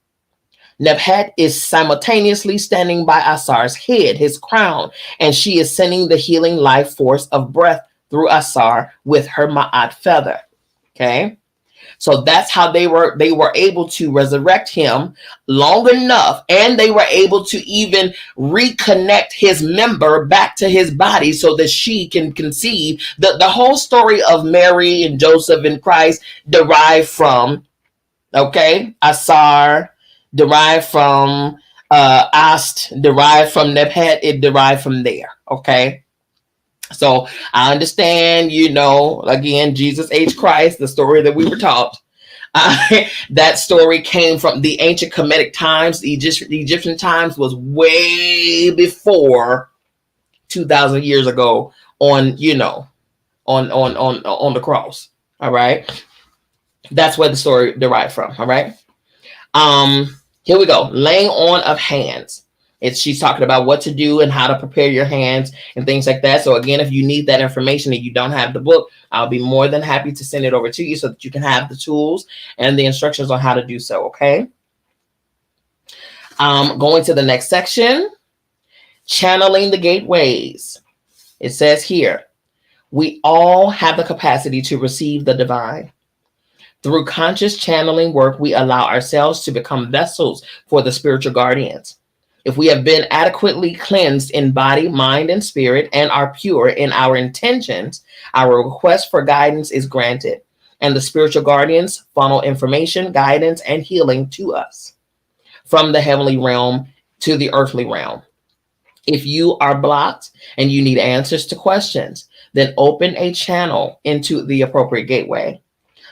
Nebhet is simultaneously standing by Asar's head, his crown, and she is sending the healing life force of breath through Asar with her ma'at feather. Okay. So that's how they were able to resurrect him long enough, and they were able to even reconnect his member back to his body so that she can conceive. The whole story of Mary and Joseph and Christ derived from, okay, Asar, derived from Ast, derived from Nebhet, it derived from there, okay? So I understand, again, Jesus H. Christ, the story that we were taught. That story came from the ancient Kemetic times. The Egyptian times was way before 2,000 years ago on the cross. All right. That's where the story derived from. All right. Here we go. Laying on of hands. She's talking about what to do and how to prepare your hands and things like that. So again, if you need that information and you don't have the book, I'll be more than happy to send it over to you so that you can have the tools and the instructions on how to do so. Okay. Going to the next section, channeling the gateways. It says here, we all have the capacity to receive the divine. Through conscious channeling work, we allow ourselves to become vessels for the spiritual guardians. If we have been adequately cleansed in body, mind, and spirit, and are pure in our intentions, our request for guidance is granted, and the spiritual guardians funnel information, guidance, and healing to us from the heavenly realm to the earthly realm. If you are blocked and you need answers to questions, then open a channel into the appropriate gateway.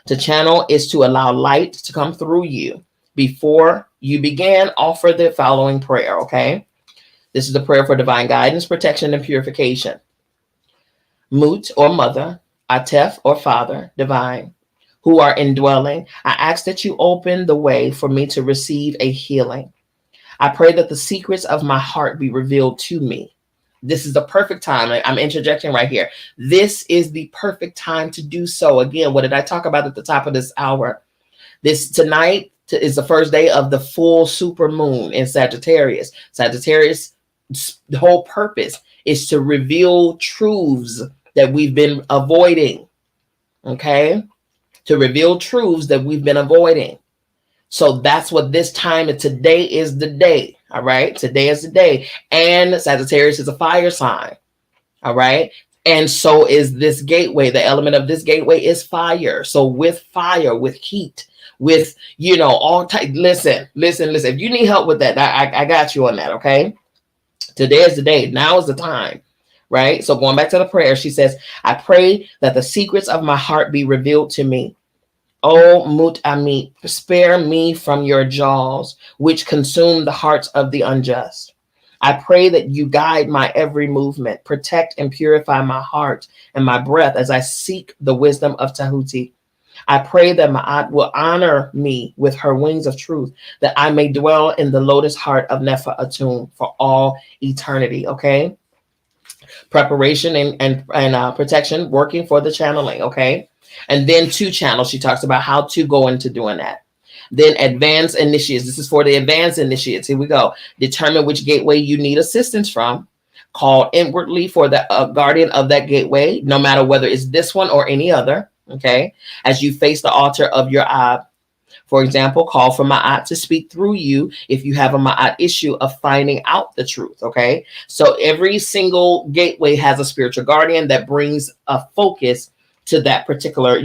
To channel is to allow light to come through you. Before you begin, offer the following prayer, okay? This is the prayer for divine guidance, protection, and purification. Mut or mother, Atef or father, divine, who are indwelling, I ask that you open the way for me to receive a healing. I pray that the secrets of my heart be revealed to me. This is the perfect time. I'm interjecting right here. This is the perfect time to do so. Again, what did I talk about at the top of this hour? Tonight is the first day of the full super moon in Sagittarius. Sagittarius, the whole purpose is to reveal truths that we've been avoiding. Okay? To reveal truths that we've been avoiding. So that's what this time, and today is the day. All right. Today is the day. And Sagittarius is a fire sign. All right. And so is this gateway. The element of this gateway is fire. So with fire, with heat, with, all type. Listen. If you need help with that, I got you on that. Okay. Today is the day. Now is the time. Right. So going back to the prayer, she says, I pray that the secrets of my heart be revealed to me. Oh, Mut Amit, spare me from your jaws, which consume the hearts of the unjust. I pray that you guide my every movement, protect and purify my heart and my breath as I seek the wisdom of Tahuti. I pray that Ma'at will honor me with her wings of truth, that I may dwell in the lotus heart of Nefer Atum for all eternity. Okay. Preparation and protection, working for the channeling. Okay. And then 2 channels, she talks about how to go into doing that. Then advanced initiates. This is for the advanced initiates. Here we go. Determine which gateway you need assistance from. Call inwardly for the guardian of that gateway, no matter whether it's this one or any other. Okay. As you face the altar of your Ab. For example, call for Ma'at to speak through you if you have a Ma'at issue of finding out the truth. Okay. So every single gateway has a spiritual guardian that brings a focus to that particular,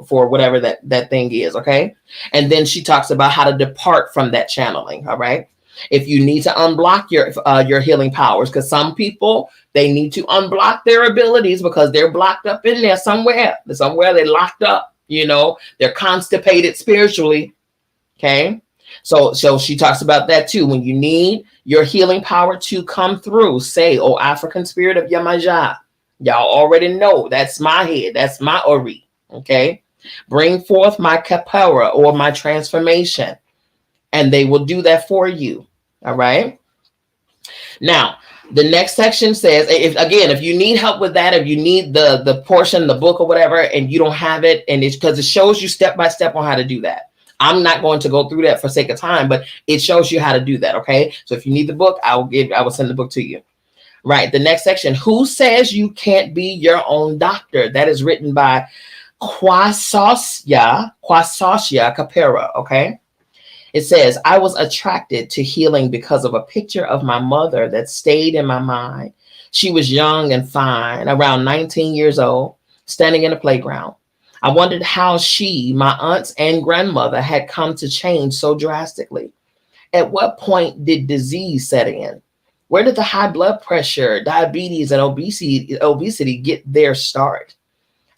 for whatever that thing is. Okay. And then she talks about how to depart from that channeling. All right. If you need to unblock your healing powers, because some people, they need to unblock their abilities because they're blocked up in there somewhere they're locked up, they're constipated spiritually. Okay. So she talks about that too. When you need your healing power to come through, say, oh, African spirit of Yamaja. Y'all already know that's my head. That's my Ori. Okay. Bring forth my Kapara or my transformation. And they will do that for you. All right. Now, the next section says, if you need help with that, if you need the portion, the book or whatever, and you don't have it, and it's because it shows you step by step on how to do that. I'm not going to go through that for sake of time, but it shows you how to do that. Okay. So if you need the book, I will send the book to you. Right. The next section, who says you can't be your own doctor? That is written by Kwasosya Kapera. Okay. It says, I was attracted to healing because of a picture of my mother that stayed in my mind. She was young and fine, around 19 years old, standing in a playground. I wondered how she, my aunts and grandmother, had come to change so drastically. At what point did disease set in? Where did the high blood pressure, diabetes, and obesity get their start?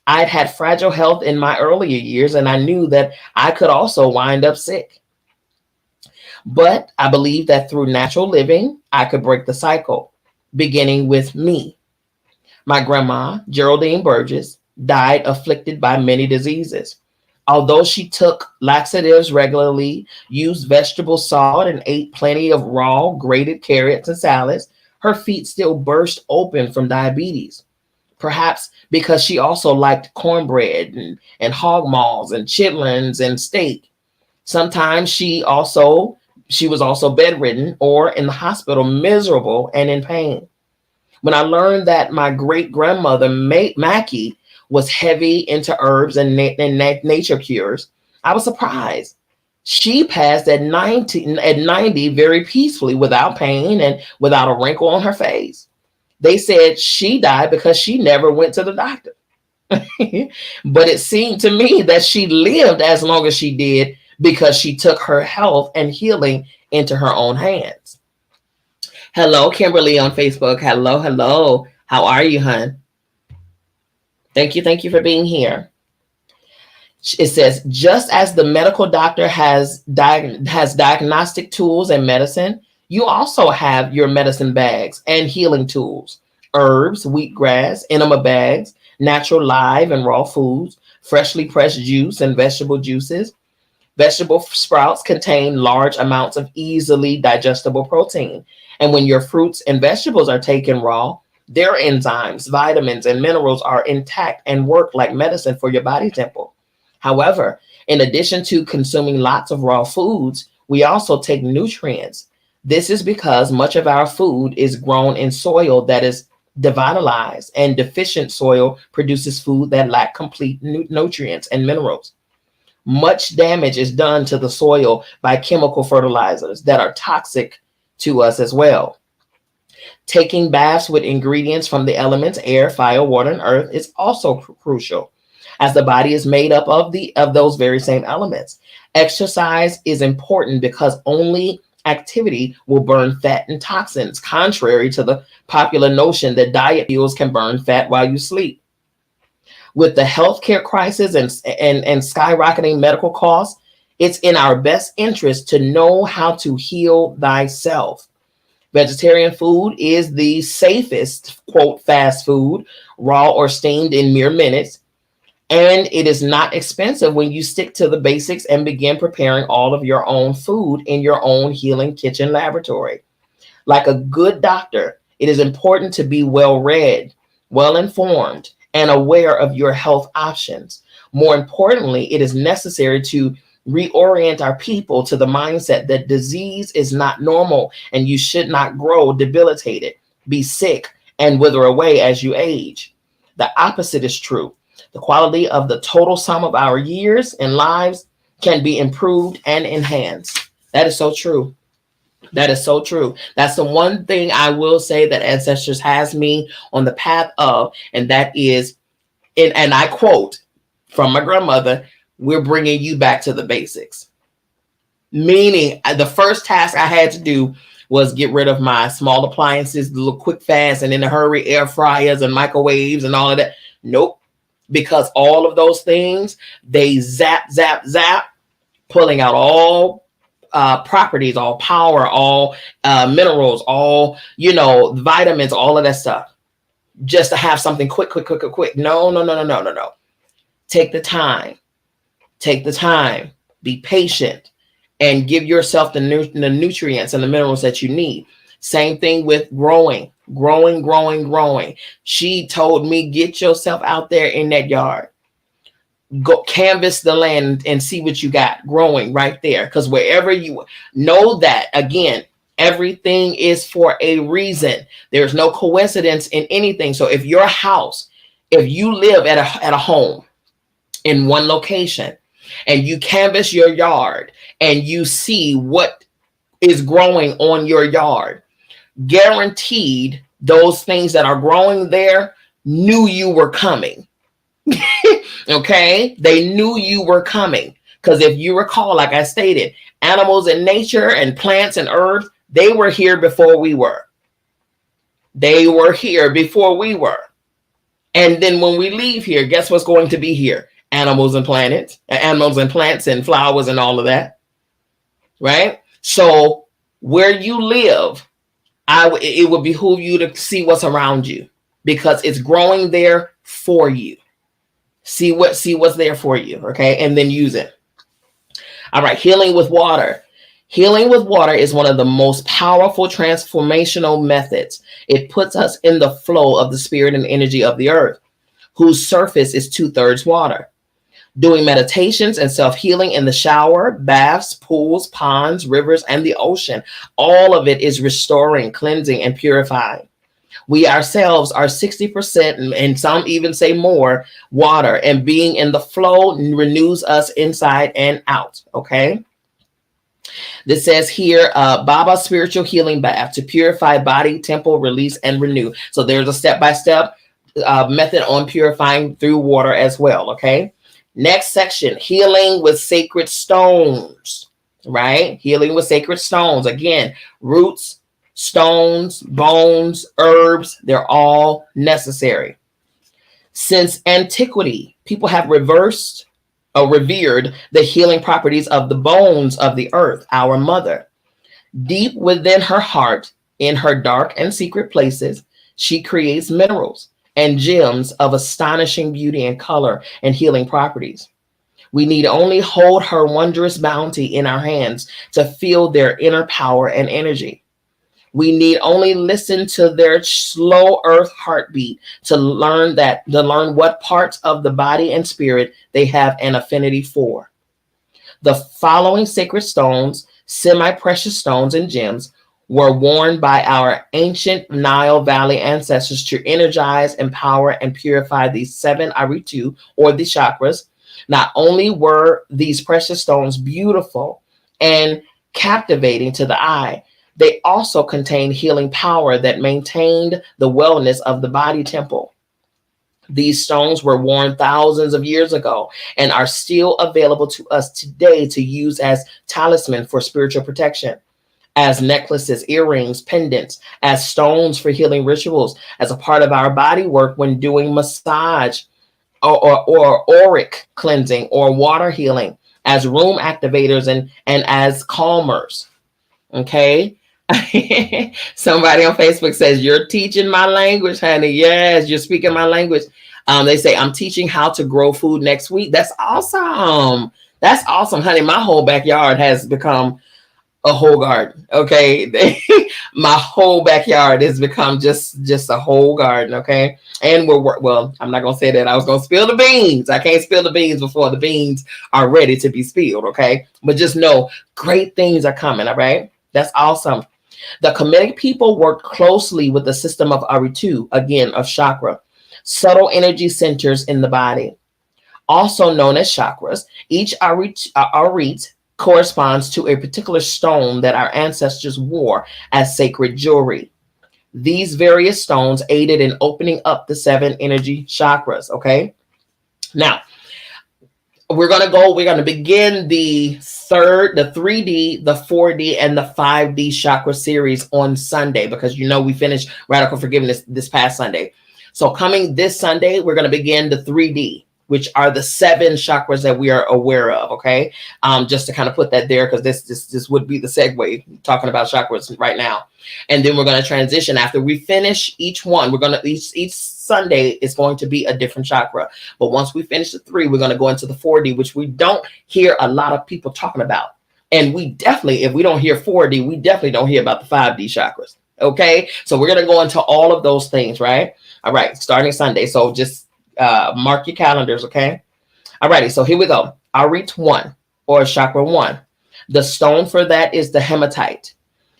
I'd had fragile health in my earlier years, and I knew that I could also wind up sick. But I believed that through natural living, I could break the cycle, beginning with me. My grandma, Geraldine Burgess, died afflicted by many diseases. Although she took laxatives regularly, used vegetable salt, and ate plenty of raw grated carrots and salads, her feet still burst open from diabetes. Perhaps because she also liked cornbread and hog maws and chitlins and steak. Sometimes she was also bedridden or in the hospital, miserable and in pain. When I learned that my great-grandmother, Mackie, was heavy into herbs and nature cures, I was surprised. She passed at 90 very peacefully, without pain and without a wrinkle on her face. They said she died because she never went to the doctor. But it seemed to me that she lived as long as she did because she took her health and healing into her own hands. Hello, Kimberly on Facebook. Hello. How are you, hon? Thank you for being here. It says, just as the medical doctor has diagnostic tools and medicine, you also have your medicine bags and healing tools, herbs, wheatgrass, enema bags, natural live and raw foods, freshly pressed juice and vegetable juices. Vegetable sprouts contain large amounts of easily digestible protein. And when your fruits and vegetables are taken raw, their enzymes, vitamins, and minerals are intact and work like medicine for your body temple. However, in addition to consuming lots of raw foods, we also take nutrients. This is because much of our food is grown in soil that is devitalized, and deficient soil produces food that lack complete nutrients and minerals. Much damage is done to the soil by chemical fertilizers that are toxic to us as well. Taking baths with ingredients from the elements air, fire, water, and earth is also crucial. as the body is made up of those very same elements. Exercise is important because only activity will burn fat and toxins, contrary to the popular notion that diet pills can burn fat while you sleep. With the healthcare crisis and skyrocketing medical costs, it's in our best interest to know how to heal thyself. Vegetarian food is the safest, quote, fast food, raw or steamed in mere minutes. And it is not expensive when you stick to the basics and begin preparing all of your own food in your own healing kitchen laboratory. Like a good doctor, it is important to be well read, well informed, and aware of your health options. More importantly, it is necessary to reorient our people to the mindset that disease is not normal and you should not grow debilitated, be sick, and wither away as you age. The opposite is true. The quality of the total sum of our years and lives can be improved and enhanced. That is so true. That is so true. That's the one thing I will say that Ancestors has me on the path of, and that is, and I quote from my grandmother, we're bringing you back to the basics. Meaning, the first task I had to do was get rid of my small appliances, the little quick fast and in a hurry air fryers and microwaves and all of that. Nope. Because all of those things, they zap, pulling out all properties, all power, all minerals, all, vitamins, all of that stuff, just to have something quick. No. Take the time, be patient, and give yourself the nutrients and the minerals that you need. Same thing with growing. She told me, get yourself out there in that yard. Go canvas the land and see what you got growing right there. Because wherever you know that, again, everything is for a reason. There's no coincidence in anything. So if your house, if you live at a home in one location and you canvas your yard and you see what is growing on your yard, guaranteed those things that are growing there knew you were coming. Okay, they knew you were coming, because if you recall, like I stated, animals in nature and plants and herbs, they were here before we were. And then when we leave here, guess what's going to be here? Animals and plants and flowers and all of that, right? So where you live, it would behoove you to see what's around you, because it's growing there for you. See what's there for you, okay? And then use it. All right, healing with water. Healing with water is one of the most powerful transformational methods. It puts us in the flow of the spirit and energy of the earth, whose surface is 2/3 water. Doing meditations and self-healing in the shower, baths, pools, ponds, rivers, and the ocean, all of it is restoring, cleansing, and purifying. We ourselves are 60%, and some even say more, water, and being in the flow renews us inside and out, okay? This says here, Baba's spiritual healing bath to purify body, temple, release, and renew. So there's a step-by-step method on purifying through water as well, okay? Next section, healing with sacred stones, right? Healing with sacred stones. Again, roots, stones, bones, herbs, they're all necessary. Since antiquity, people have revered the healing properties of the bones of the earth, our mother. Deep within her heart, in her dark and secret places, she creates minerals and gems of astonishing beauty and color and healing properties. We need only hold her wondrous bounty in our hands to feel their inner power and energy. We need only listen to their slow earth heartbeat to learn what parts of the body and spirit they have an affinity for. The following sacred stones, semi-precious stones and gems, were worn by our ancient Nile Valley ancestors to energize, empower, and purify these 7 Aritu, or the chakras. Not only were these precious stones beautiful and captivating to the eye, they also contained healing power that maintained the wellness of the body temple. These stones were worn thousands of years ago and are still available to us today to use as talisman for spiritual protection, as necklaces, earrings, pendants, as stones for healing rituals, as a part of our body work when doing massage or auric cleansing or water healing, as room activators and as calmers. Okay. Somebody on Facebook says, "You're teaching my language, honey." Yes, you're speaking my language. They say, "I'm teaching how to grow food next week." That's awesome. That's awesome, honey. My whole backyard has become a whole garden. Okay. My whole backyard has become just a whole garden. Okay. And well, I'm not going to say that. I was going to spill the beans. I can't spill the beans before the beans are ready to be spilled. Okay. But just know great things are coming. All right. That's awesome. The Kemetic people worked closely with the system of Aritu, again, of chakra, subtle energy centers in the body, also known as chakras. Each arit corresponds to a particular stone that our ancestors wore as sacred jewelry. These various stones aided in opening up the 7 energy chakras. Okay. Now, we're going to begin the 3D, the 4D, and the 5D chakra series on Sunday, because we finished Radical Forgiveness this past Sunday. So coming this Sunday, we're going to begin the 3D, which are the 7 chakras that we are aware of. Okay. Just to kind of put that there, because this would be the segue talking about chakras right now. And then we're going to transition after we finish each one. We're going to each Sunday is going to be a different chakra. But once we finish the 3, we're going to go into the 4D, which we don't hear a lot of people talking about. And we definitely, if we don't hear 4D, we definitely don't hear about the 5D chakras. Okay. So we're going to go into all of those things, right? All right. Starting Sunday. So just mark your calendars. Okay. All righty. So here we go. Arit 1, or chakra 1. The stone for that is the hematite.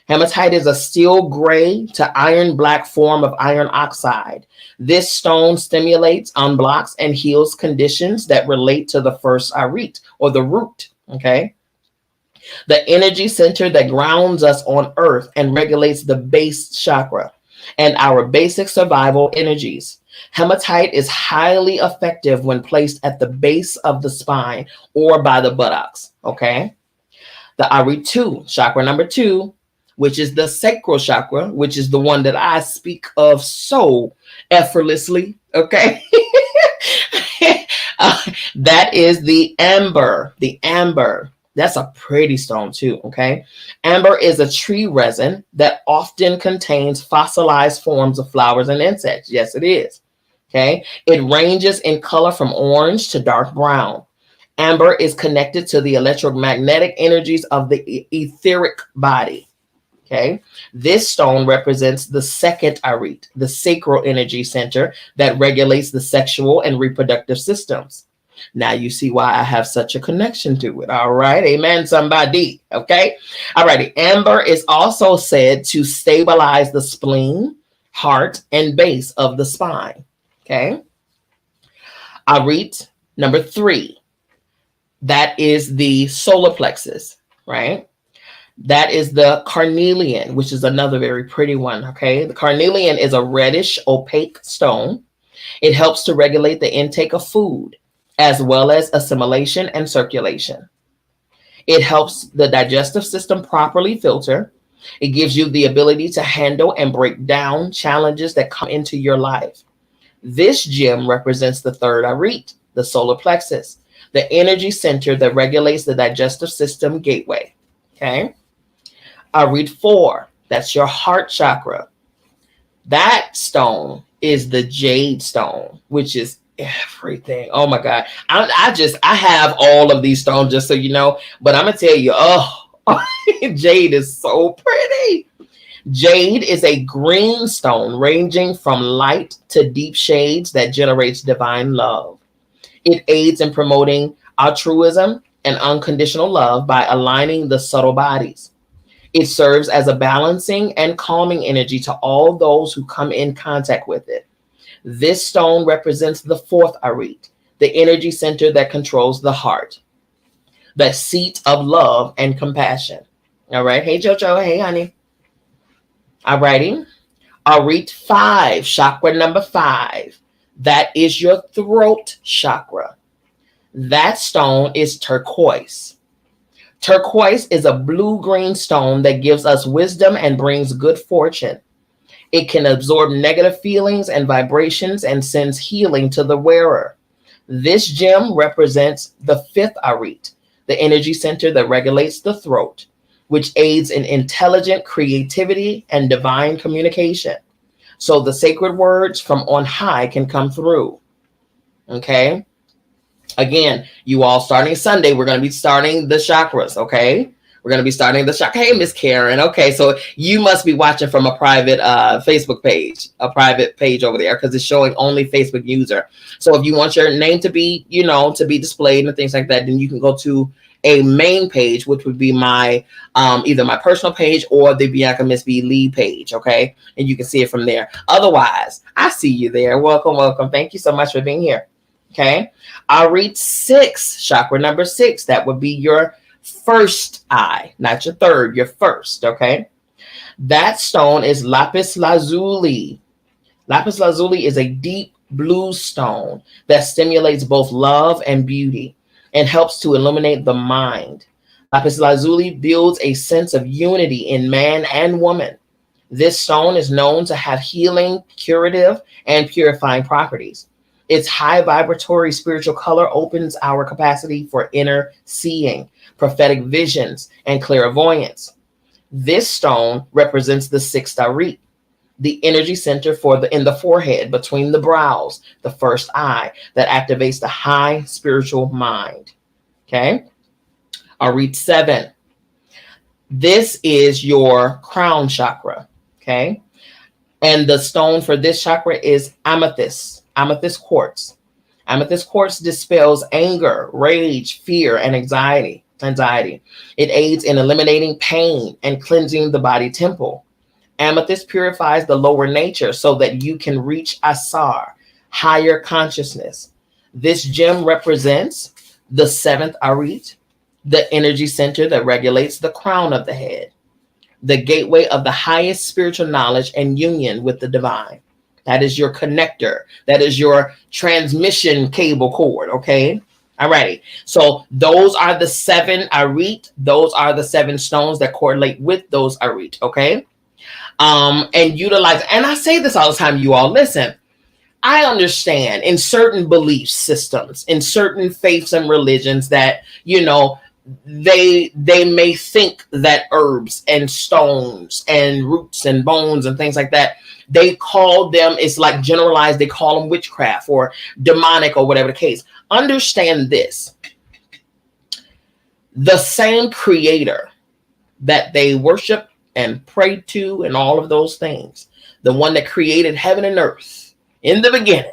Hematite is a steel gray to iron black form of iron oxide. This stone stimulates, unblocks, and heals conditions that relate to the first arit, or the root. Okay. The energy center that grounds us on earth and regulates the base chakra and our basic survival energies. Hematite is highly effective when placed at the base of the spine or by the buttocks. Okay. The Aritu, chakra number 2, which is the sacral chakra, which is the one that I speak of so effortlessly. Okay. That is the amber. The amber. That's a pretty stone too. Okay. Amber is a tree resin that often contains fossilized forms of flowers and insects. Yes, it is. Okay. It ranges in color from orange to dark brown. Amber is connected to the electromagnetic energies of the etheric body. Okay. This stone represents the second arit, the sacral energy center that regulates the sexual and reproductive systems. Now you see why I have such a connection to it. All right. Amen, somebody. Okay. All righty. Amber is also said to stabilize the spleen, heart, and base of the spine. Okay. Arit number 3. That is the solar plexus, right? That is the carnelian, which is another very pretty one. Okay. The carnelian is a reddish, opaque stone. It helps to regulate the intake of food, as well as assimilation and circulation. It helps the digestive system properly filter. It gives you the ability to handle and break down challenges that come into your life. This gem represents the third arit, the solar plexus, the energy center that regulates the digestive system gateway. Okay. Arit 4, that's your heart chakra. That stone is the jade stone, which is everything. Oh my God. I have all of these stones, just so you know, but I'm going to tell you, jade is so pretty. Jade is a green stone ranging from light to deep shades that generates divine love. It aids in promoting altruism and unconditional love by aligning the subtle bodies. It serves as a balancing and calming energy to all those who come in contact with it. This stone represents the fourth arit, the energy center that controls the heart, the seat of love and compassion. All right. Hey, Jojo. Hey, honey. All righty. Arit 5, chakra number 5. That is your throat chakra. That stone is turquoise. Turquoise is a blue-green stone that gives us wisdom and brings good fortune. It can absorb negative feelings and vibrations and sends healing to the wearer. This gem represents the fifth arit, the energy center that regulates the throat, which aids in intelligent creativity and divine communication. So the sacred words from on high can come through. Okay. Again, you all, starting Sunday, we're going to be starting the chakras. Okay. We're going to be starting the chakra. Hey, Miss Karen. Okay. So you must be watching from a private Facebook page, a private page over there, because it's showing only Facebook user. So if you want your name to be, to be displayed and things like that, then you can go to a main page, which would be my either my personal page or the Bianca Miss B lead page. Okay. And you can see it from there. Otherwise, I see you there. Welcome, welcome. Thank you so much for being here. Okay. I'll read 6, chakra number 6. That would be your first eye, not your third, your first. Okay. That stone is lapis lazuli. Lapis lazuli is a deep blue stone that stimulates both love and beauty and helps to illuminate the mind. Lapis lazuli builds a sense of unity in man and woman. This stone is known to have healing, curative, and purifying properties. Its high vibratory spiritual color opens our capacity for inner seeing, prophetic visions, and clairvoyance. This stone represents the sixth arit, the energy center in the forehead, between the brows, the first eye, that activates the high spiritual mind. Okay. Arit 7. This is your crown chakra. Okay. And the stone for this chakra is amethyst quartz. Amethyst quartz dispels anger, rage, fear, and anxiety. It aids in eliminating pain and cleansing the body temple. Amethyst purifies the lower nature so that you can reach asar, higher consciousness. This gem represents the 7th arit, the energy center that regulates the crown of the head, the gateway of the highest spiritual knowledge and union with the divine. That is your connector. That is your transmission cable cord. Okay. All righty. So those are the 7 arit. Those are the 7 stones that correlate with those arit. Okay. And utilize, and I say this all the time, you all listen. I understand in certain belief systems, in certain faiths and religions that, they may think that herbs and stones and roots and bones and things like that, they call them, it's like generalized, they call them witchcraft or demonic or whatever the case. Understand this. The same creator that they worship and pray to and all of those things, the one that created heaven and earth in the beginning,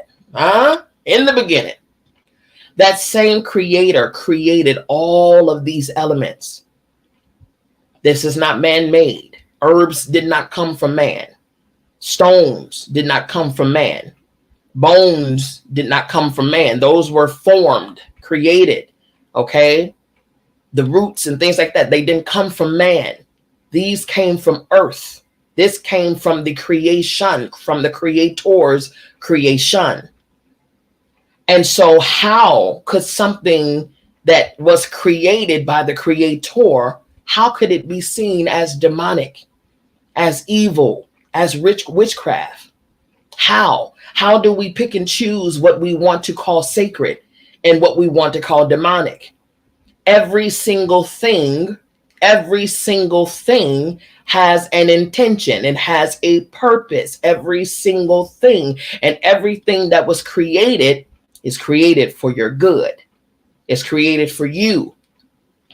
that same creator created all of these elements. This is not man-made. Herbs did not come from man. Stones did not come from man. Bones did not come from man. Those were formed, created, okay? The roots and things like that, they didn't come from man. These came from earth. This came from the creation, from the creator's creation. And so how could something that was created by the creator, how could it be seen as demonic, as evil, as witchcraft? How do we pick and choose what we want to call sacred and what we want to call demonic? Every single thing has an intention and has a purpose. Every single thing and everything that was created is created for your good. It's created for you.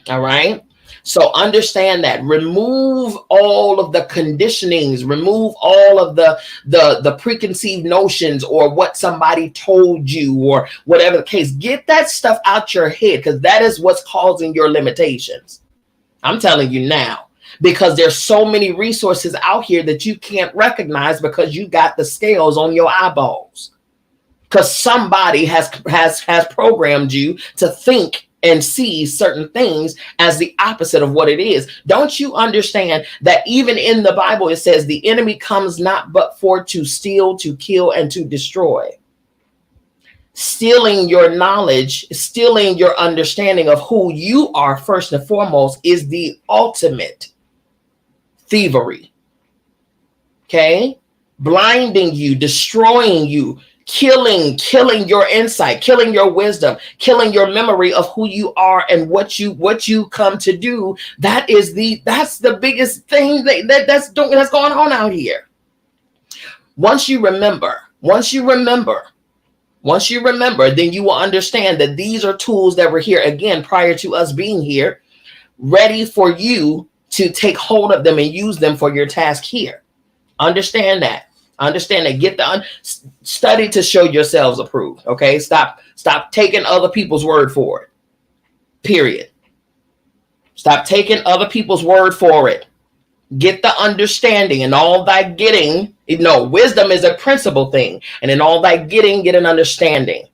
All right. So understand that. Remove all of the conditionings, remove all of the preconceived notions or what somebody told you or whatever the case. Get that stuff out your head, because that is what's causing your limitations. I'm telling you now, because there's so many resources out here that you can't recognize because you got the scales on your eyeballs. Because somebody has programmed you to think and see certain things as the opposite of what it is. Don't you understand that even in the Bible, it says the enemy comes not but for to steal, to kill, and to destroy. stealing your knowledge, stealing your understanding of who you are first and foremost is the ultimate thievery. Okay? Blinding you, destroying you, killing your insight, killing your wisdom, killing your memory of who you are and what you come to do. That's the biggest thing that's going on out here. Once you remember, then you will understand that these are tools that were here again prior to us being here, ready for you to take hold of them and use them for your task here. Understand that. Get the study to show yourselves approved. Okay. Stop taking other people's word for it. Period. Stop taking other people's word for it. Get the understanding, and all thy getting, wisdom is a principal thing. And in all thy getting, get an understanding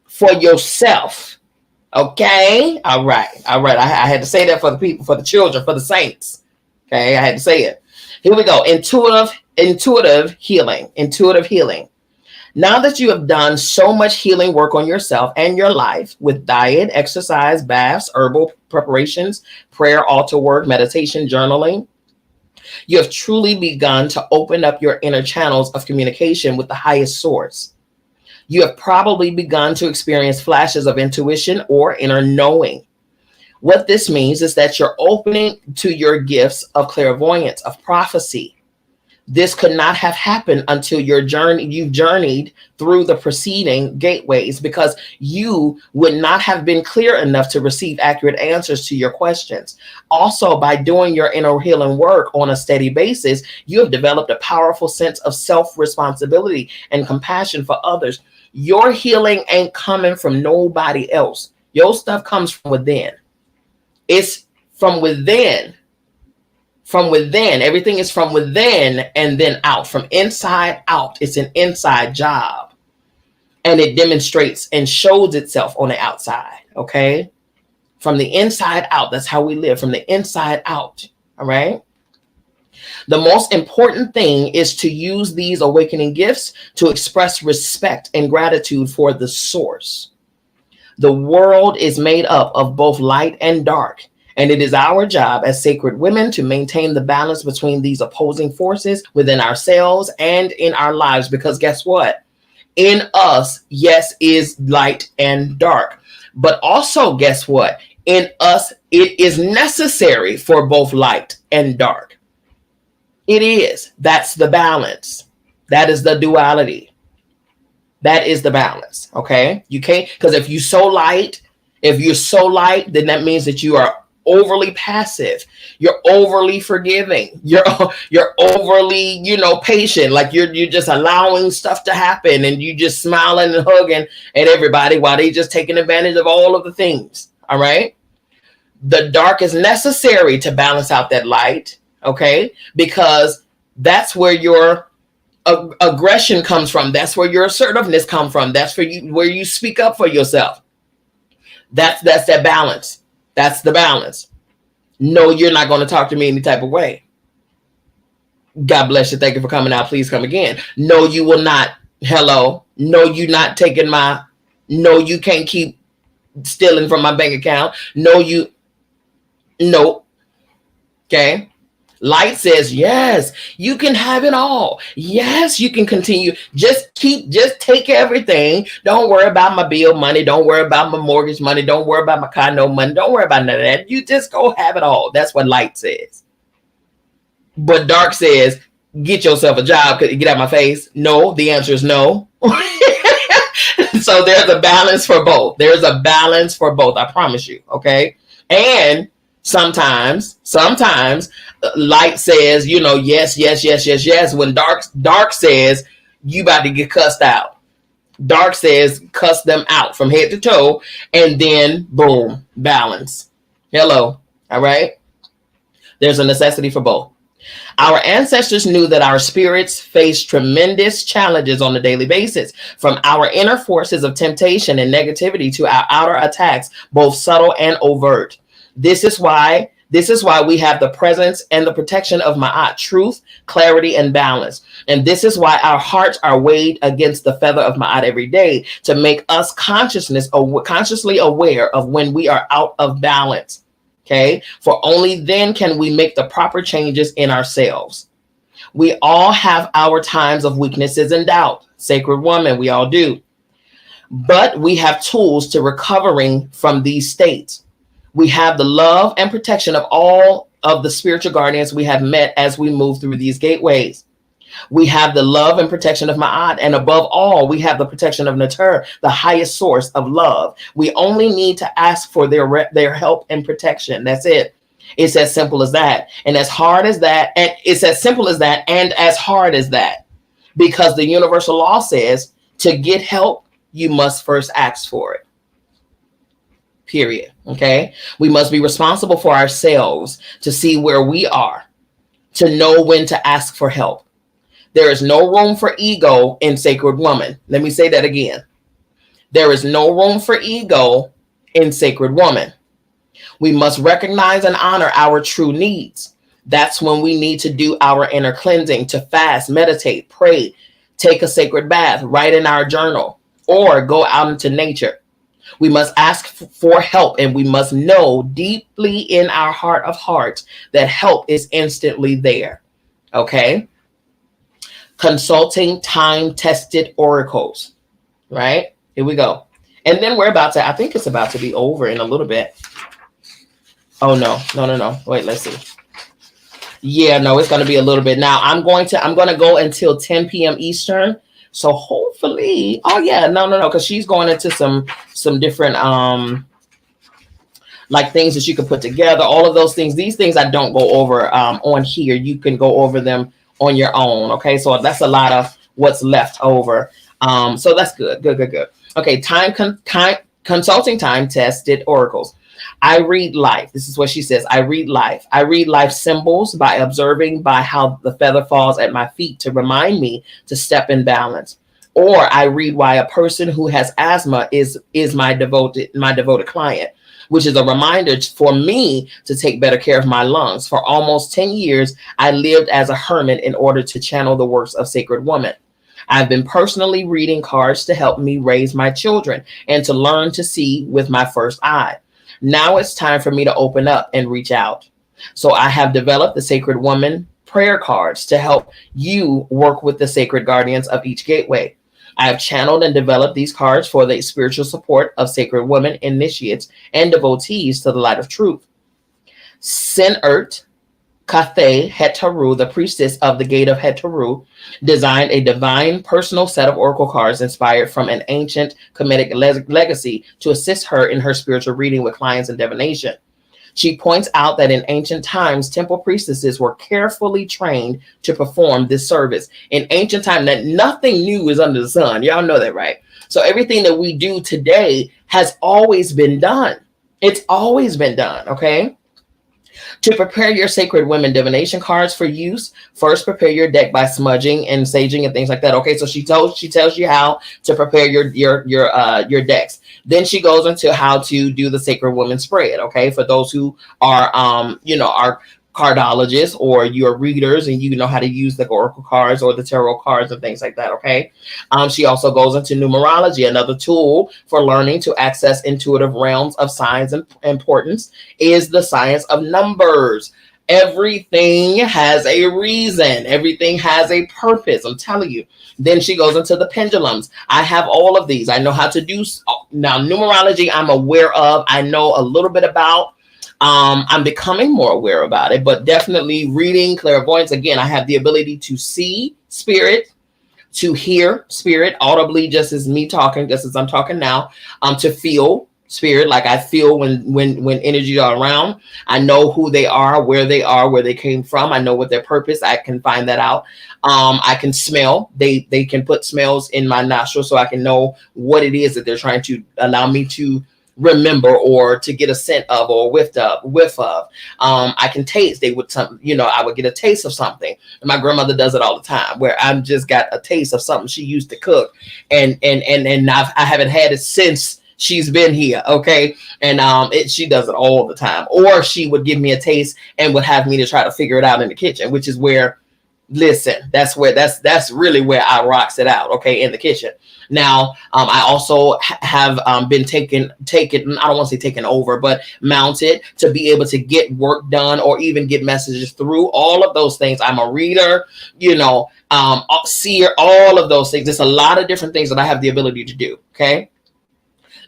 for yourself. Okay. All right. I had to say that for the people, for the children, for the saints. Okay. I had to say it. Here we go. Intuitive healing. Now that you have done so much healing work on yourself and your life with diet, exercise, baths, herbal preparations, prayer, altar work, meditation, journaling, you have truly begun to open up your inner channels of communication with the highest source. You have probably begun to experience flashes of intuition or inner knowing. What this means is that you're opening to your gifts of clairvoyance, of prophecy. This could not have happened until you've journeyed through the preceding gateways, because you would not have been clear enough to receive accurate answers to your questions. Also, by doing your inner healing work on a steady basis, you have developed a powerful sense of self-responsibility and compassion for others. Your healing ain't coming from nobody else. Your stuff comes from within. It's from within. From within. Everything is from within and then out. From inside out. It's an inside job. And it demonstrates and shows itself on the outside. Okay? From the inside out. That's how we live. From the inside out. All right? The most important thing is to use these awakening gifts to express respect and gratitude for the source. The world is made up of both light and dark. And it is our job as sacred women to maintain the balance between these opposing forces within ourselves and in our lives. Because guess what? In us, yes, is light and dark. But also, guess what? In us, it is necessary for both light and dark. It is. That's the balance. That is the duality. That is the balance. Okay? You can't, because if you're so light, then that means that you are overly passive. You're overly forgiving. You're overly, patient. Like you're just allowing stuff to happen, and you just smiling and hugging at everybody while they just taking advantage of all of the things. All right. The dark is necessary to balance out that light. Okay. Because that's where your aggression comes from. That's where your assertiveness comes from. That's where you speak up for yourself. That's that balance. That's the balance. No, you're not going to talk to me any type of way. God bless you. Thank you for coming out. Please come again. No, you will not. Hello. No, you're not taking no, you can't keep stealing from my bank account. No. Okay. Light says, yes, you can have it all. Yes, you can continue. Just take everything. Don't worry about my bill money. Don't worry about my mortgage money. Don't worry about my condo money. Don't worry about none of that. You just go have it all. That's what light says. But dark says, get yourself a job. Get out of my face. No, the answer is no. So there's a balance for both. There's a balance for both. I promise you. Okay. And sometimes light says, yes. When dark says, you about to get cussed out. Dark says, cuss them out from head to toe, and then boom, balance. Hello. All right. There's a necessity for both. Our ancestors knew that our spirits face tremendous challenges on a daily basis, from our inner forces of temptation and negativity to our outer attacks, both subtle and overt. This is why This is why we have the presence and the protection of Ma'at, truth, clarity, and balance. And this is why our hearts are weighed against the feather of Ma'at every day, to make us consciously aware of when we are out of balance. Okay? For only then can we make the proper changes in ourselves. We all have our times of weaknesses and doubt. Sacred woman, we all do. But we have tools to recovering from these states. We have the love and protection of all of the spiritual guardians we have met as we move through these gateways. We have the love and protection of Ma'at, and above all, we have the protection of Natur, the highest source of love. We only need to ask for their help and protection. That's it. It's as simple as that. And as hard as that, and it's as simple as that, and as hard as that. Because the universal law says to get help, you must first ask for it. Period. Okay. We must be responsible for ourselves to see where we are, to know when to ask for help. There is no room for ego in Sacred Woman. Let me say that again. There is no room for ego in Sacred Woman. We must recognize and honor our true needs. That's when we need to do our inner cleansing, to fast, meditate, pray, take a sacred bath, write in our journal, or go out into nature. We must ask for help, and we must know deeply in our heart of hearts that help is instantly there. Okay? Consulting time-tested oracles. Right? Here we go. And then I think it's about to be over in a little bit. Oh, no. Wait, let's see. Yeah, no, it's going to be a little bit. Now, I'm going to go until 10 p.m. Eastern. So hopefully, no, because she's going into some different like things that you can put together, all of those things. These things I don't go over on here. You can go over them on your own. Okay, so that's a lot of what's left over. So that's good. Okay, consulting time tested oracles. I read life. This is what she says. I read life. I read life symbols by observing by how the feather falls at my feet to remind me to step in balance. Or I read why a person who has asthma is my devoted client, which is a reminder for me to take better care of my lungs. For almost 10 years, I lived as a hermit in order to channel the works of Sacred Woman. I've been personally reading cards to help me raise my children and to learn to see with my first eye. Now it's time for me to open up and reach out. So I have developed the Sacred Woman prayer cards to help you work with the sacred guardians of each gateway. I have channeled and developed these cards for the spiritual support of Sacred Women, initiates, and devotees to the light of truth. Sinert Kathe Hetaru, the priestess of the gate of Hetaru, designed a divine personal set of oracle cards inspired from an ancient Kemetic legacy to assist her in her spiritual reading with clients and divination. She points out that in ancient times, temple priestesses were carefully trained to perform this service. In ancient time, that nothing new is under the sun. Y'all know that, right? So everything that we do today has always been done. It's always been done, okay? To prepare your Sacred Women divination cards for use, first prepare your deck by smudging and saging and things like that. Okay, so she tells you how to prepare your decks. Then she goes into how to do the Sacred Woman spread. Okay, for those who are are cardologists or your readers and you know how to use the oracle cards or the tarot cards and things like that. Okay, she also goes into numerology, another tool for learning to access intuitive realms of signs and importance is the science of numbers. Everything has a reason. Everything has a purpose. I'm telling you. Then she goes into the pendulums. I have all of these. I know how to do now. Numerology I'm aware of. I know a little bit about. I'm becoming more aware about it, but definitely reading, clairvoyance. Again, I have the ability to see spirit, to hear spirit audibly, just as me talking, just as I'm talking now, to feel spirit, like I feel when energy are around. I know who they are, where they came from. I know what their purpose. I can find that out. I can smell. They can put smells in my nostrils so I can know what it is that they're trying to allow me to remember or to get a scent of or whiff of. I can taste. They would I would get a taste of something. And my grandmother does it all the time where I've just got a taste of something she used to cook and I haven't had it since she's been here, okay? And she does it all the time. Or she would give me a taste and would have me to try to figure it out in the kitchen, which is where, listen, that's really where I rocks it out, okay, in the kitchen. Now, I also have been taken, I don't want to say taken over, but mounted to be able to get work done or even get messages through. All of those things. I'm a reader, seer, all of those things. There's a lot of different things that I have the ability to do, okay?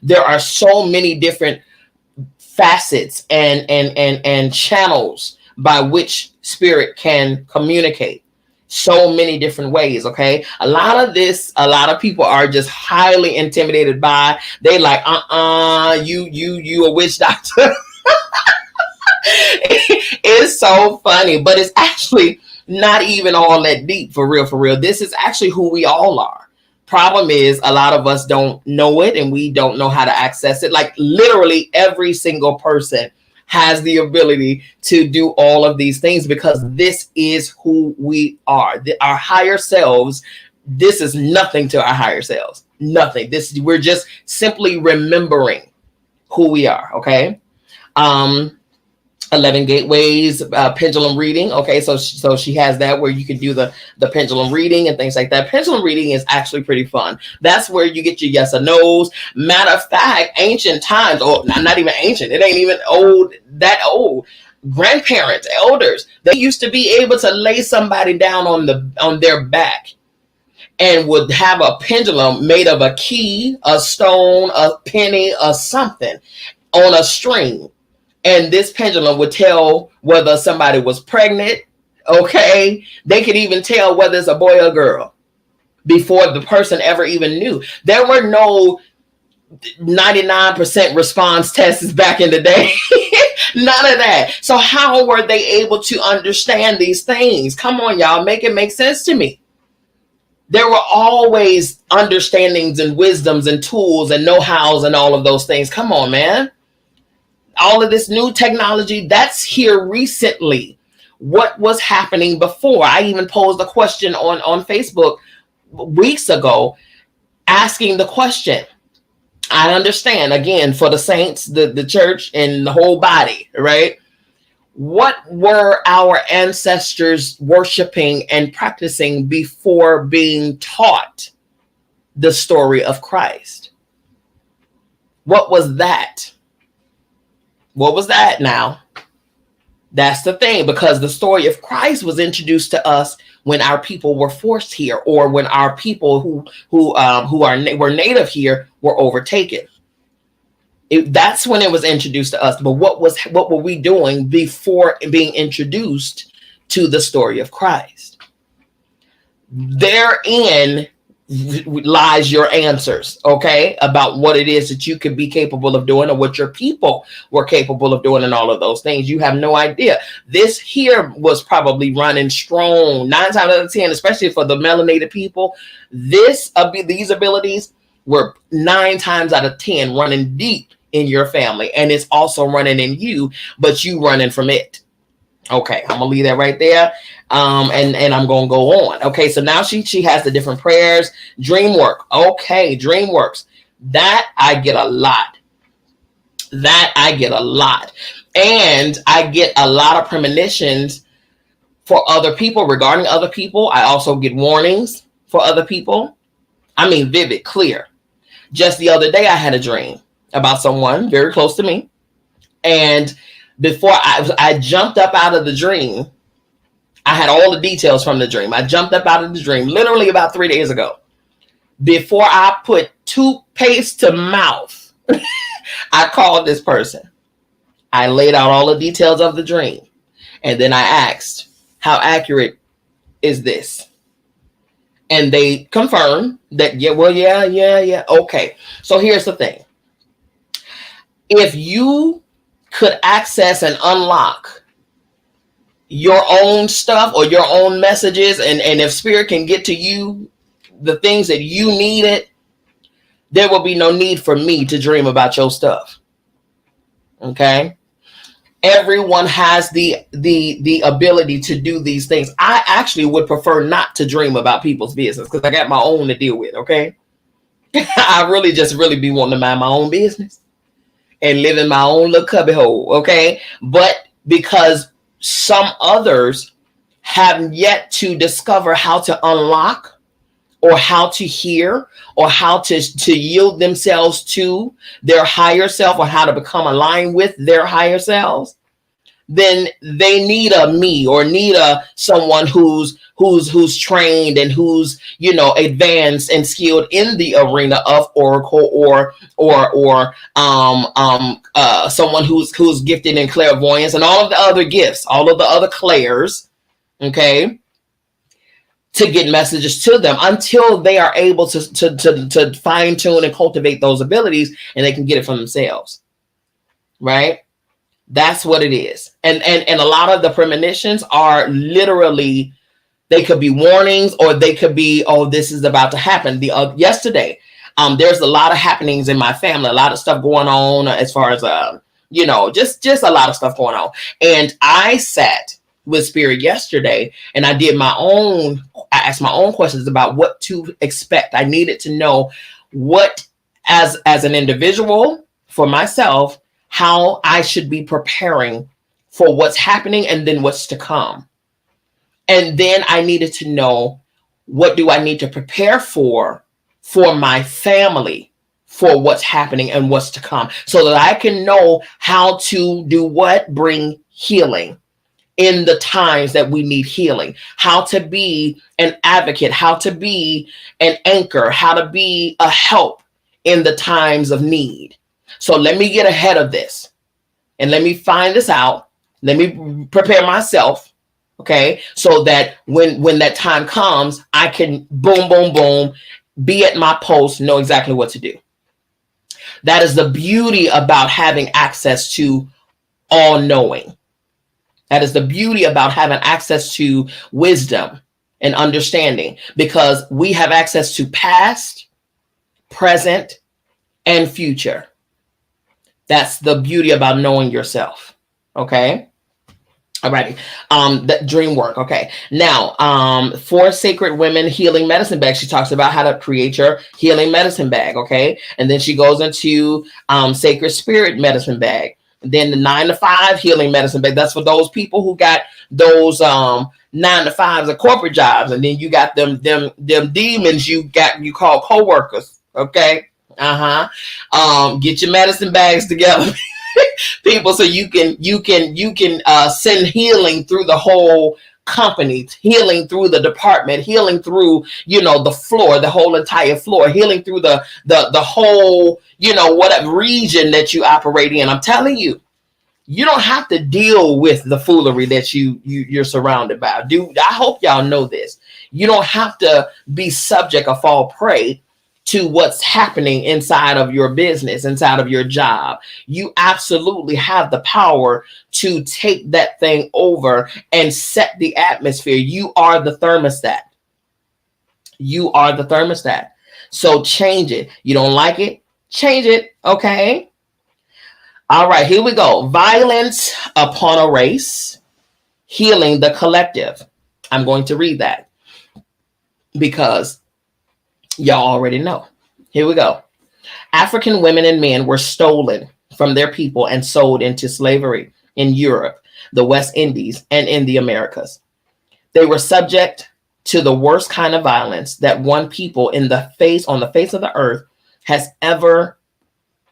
There are so many different facets and channels by which spirit can communicate. So many different ways, okay? A lot of people are just highly intimidated by. They like, you a witch doctor. It's so funny, but it's actually not even all that deep, for real. This is actually who we all are. Problem is, a lot of us don't know it, and we don't know how to access it. Like literally every single person has the ability to do all of these things, because this is who we are. Our higher selves, this is nothing to our higher selves. Nothing. We're just simply remembering who we are, okay? 11 gateways, pendulum reading. Okay, so she has that where you can do the pendulum reading and things like that. Pendulum reading is actually pretty fun. That's where you get your yes or no's. Matter of fact, ancient times, or not even ancient, it ain't even that old. Grandparents, elders, they used to be able to lay somebody down on their back and would have a pendulum made of a key, a stone, a penny, or something on a string. And this pendulum would tell whether somebody was pregnant, okay? They could even tell whether it's a boy or a girl before the person ever even knew. There were no 99% response tests back in the day. None of that. So how were they able to understand these things? Come on, y'all, make it make sense to me. There were always understandings and wisdoms and tools and know-hows and all of those things. Come on, man. All of this new technology, that's here recently. What was happening before? I even posed a question on Facebook weeks ago, asking the question. I understand, again, for the saints, the church, and the whole body, right? What were our ancestors worshiping and practicing before being taught the story of Christ? What was that? What was that now? That's the thing, because the story of Christ was introduced to us when our people were forced here, or when our people were native here were overtaken. That's when it was introduced to us. But what were we doing before being introduced to the story of Christ? Therein lies your answers, okay, about what it is that you could be capable of doing, or what your people were capable of doing, and all of those things. You have no idea. This here was probably running strong 9 times out of 10, especially for the melanated people. These abilities were 9 times out of 10 running deep in your family, and it's also running in you, but you running from it. Okay, I'm gonna leave that right there. And I'm gonna go on. Okay, so now she has the different prayers, dream work. Okay, dream works. That I get a lot. And I get a lot of premonitions for other people, regarding other people. I also get warnings for other people. I mean, vivid, clear. Just the other day, I had a dream about someone very close to me, and before I jumped up out of the dream, I had all the details from the dream. I jumped up out of the dream literally about 3 days ago. Before I put toothpaste to mouth, I called this person. I laid out all the details of the dream. And then I asked, how accurate is this? And they confirmed that, yeah. Okay. So here's the thing. If you could access and unlock your own stuff or your own messages, and if spirit can get to you the things that you needed, there will be no need for me to dream about your stuff. Okay? Everyone has the ability to do these things. I actually would prefer not to dream about people's business, because I got my own to deal with, okay? I really just really be wanting to mind my own business and live in my own little cubby hole. Okay. But because some others have yet to discover how to unlock or how to hear or how to yield themselves to their higher self or how to become aligned with their higher selves, then they need a me or need a someone who's trained and who's, you know, advanced and skilled in the arena of oracle or someone who's gifted in clairvoyance and all of the other gifts, all of the other clairs, okay, to get messages to them until they are able to fine tune and cultivate those abilities and they can get it from themselves, right? That's what it is. And a lot of the premonitions are literally, they could be warnings or they could be, oh, this is about to happen. Yesterday, there's a lot of happenings in my family, a lot of stuff going on as far as, you know, just a lot of stuff going on. And I sat with Spirit yesterday and I asked my own questions about what to expect. I needed to know what, as an individual for myself, how I should be preparing for what's happening and then what's to come. And then I needed to know, what do I need to prepare for my family, for what's happening and what's to come, so that I can know how to do what, bring healing in the times that we need healing, how to be an advocate, how to be an anchor, how to be a help in the times of need. So let me get ahead of this and let me find this out. Let me prepare myself, okay, so that when that time comes, I can boom, boom, boom, be at my post, know exactly what to do. That is the beauty about having access to all knowing. That is the beauty about having access to wisdom and understanding, because we have access to past, present, and future. That's the beauty about knowing yourself. Okay. Alrighty. That dream work. Okay. Now, for Sacred Women Healing Medicine Bag, she talks about how to create your healing medicine bag. Okay. And then she goes into Sacred Spirit Medicine Bag. Then the 9-to-5 healing medicine bag. That's for those people who got those 9-to-5s or corporate jobs. And then you got them demons you call coworkers. Okay. Get your medicine bags together, people, so you can send healing through the whole company, healing through the department, healing through, you know, the floor, the whole entire floor, healing through the whole, you know, whatever region that you operate in. I'm telling you, you don't have to deal with the foolery that you're surrounded by. I hope y'all know this. You don't have to be subject or fall prey to what's happening inside of your business, inside of your job. You absolutely have the power to take that thing over and set the atmosphere. You are the thermostat. You are the thermostat. So change it. You don't like it? Change it. Okay. All right, here we go. Violence upon a race, healing the collective. I'm going to read that because y'all already know. Here we go. African women and men were stolen from their people and sold into slavery in Europe, the West Indies, and in the Americas. They were subject to the worst kind of violence that one people on the face of the earth has ever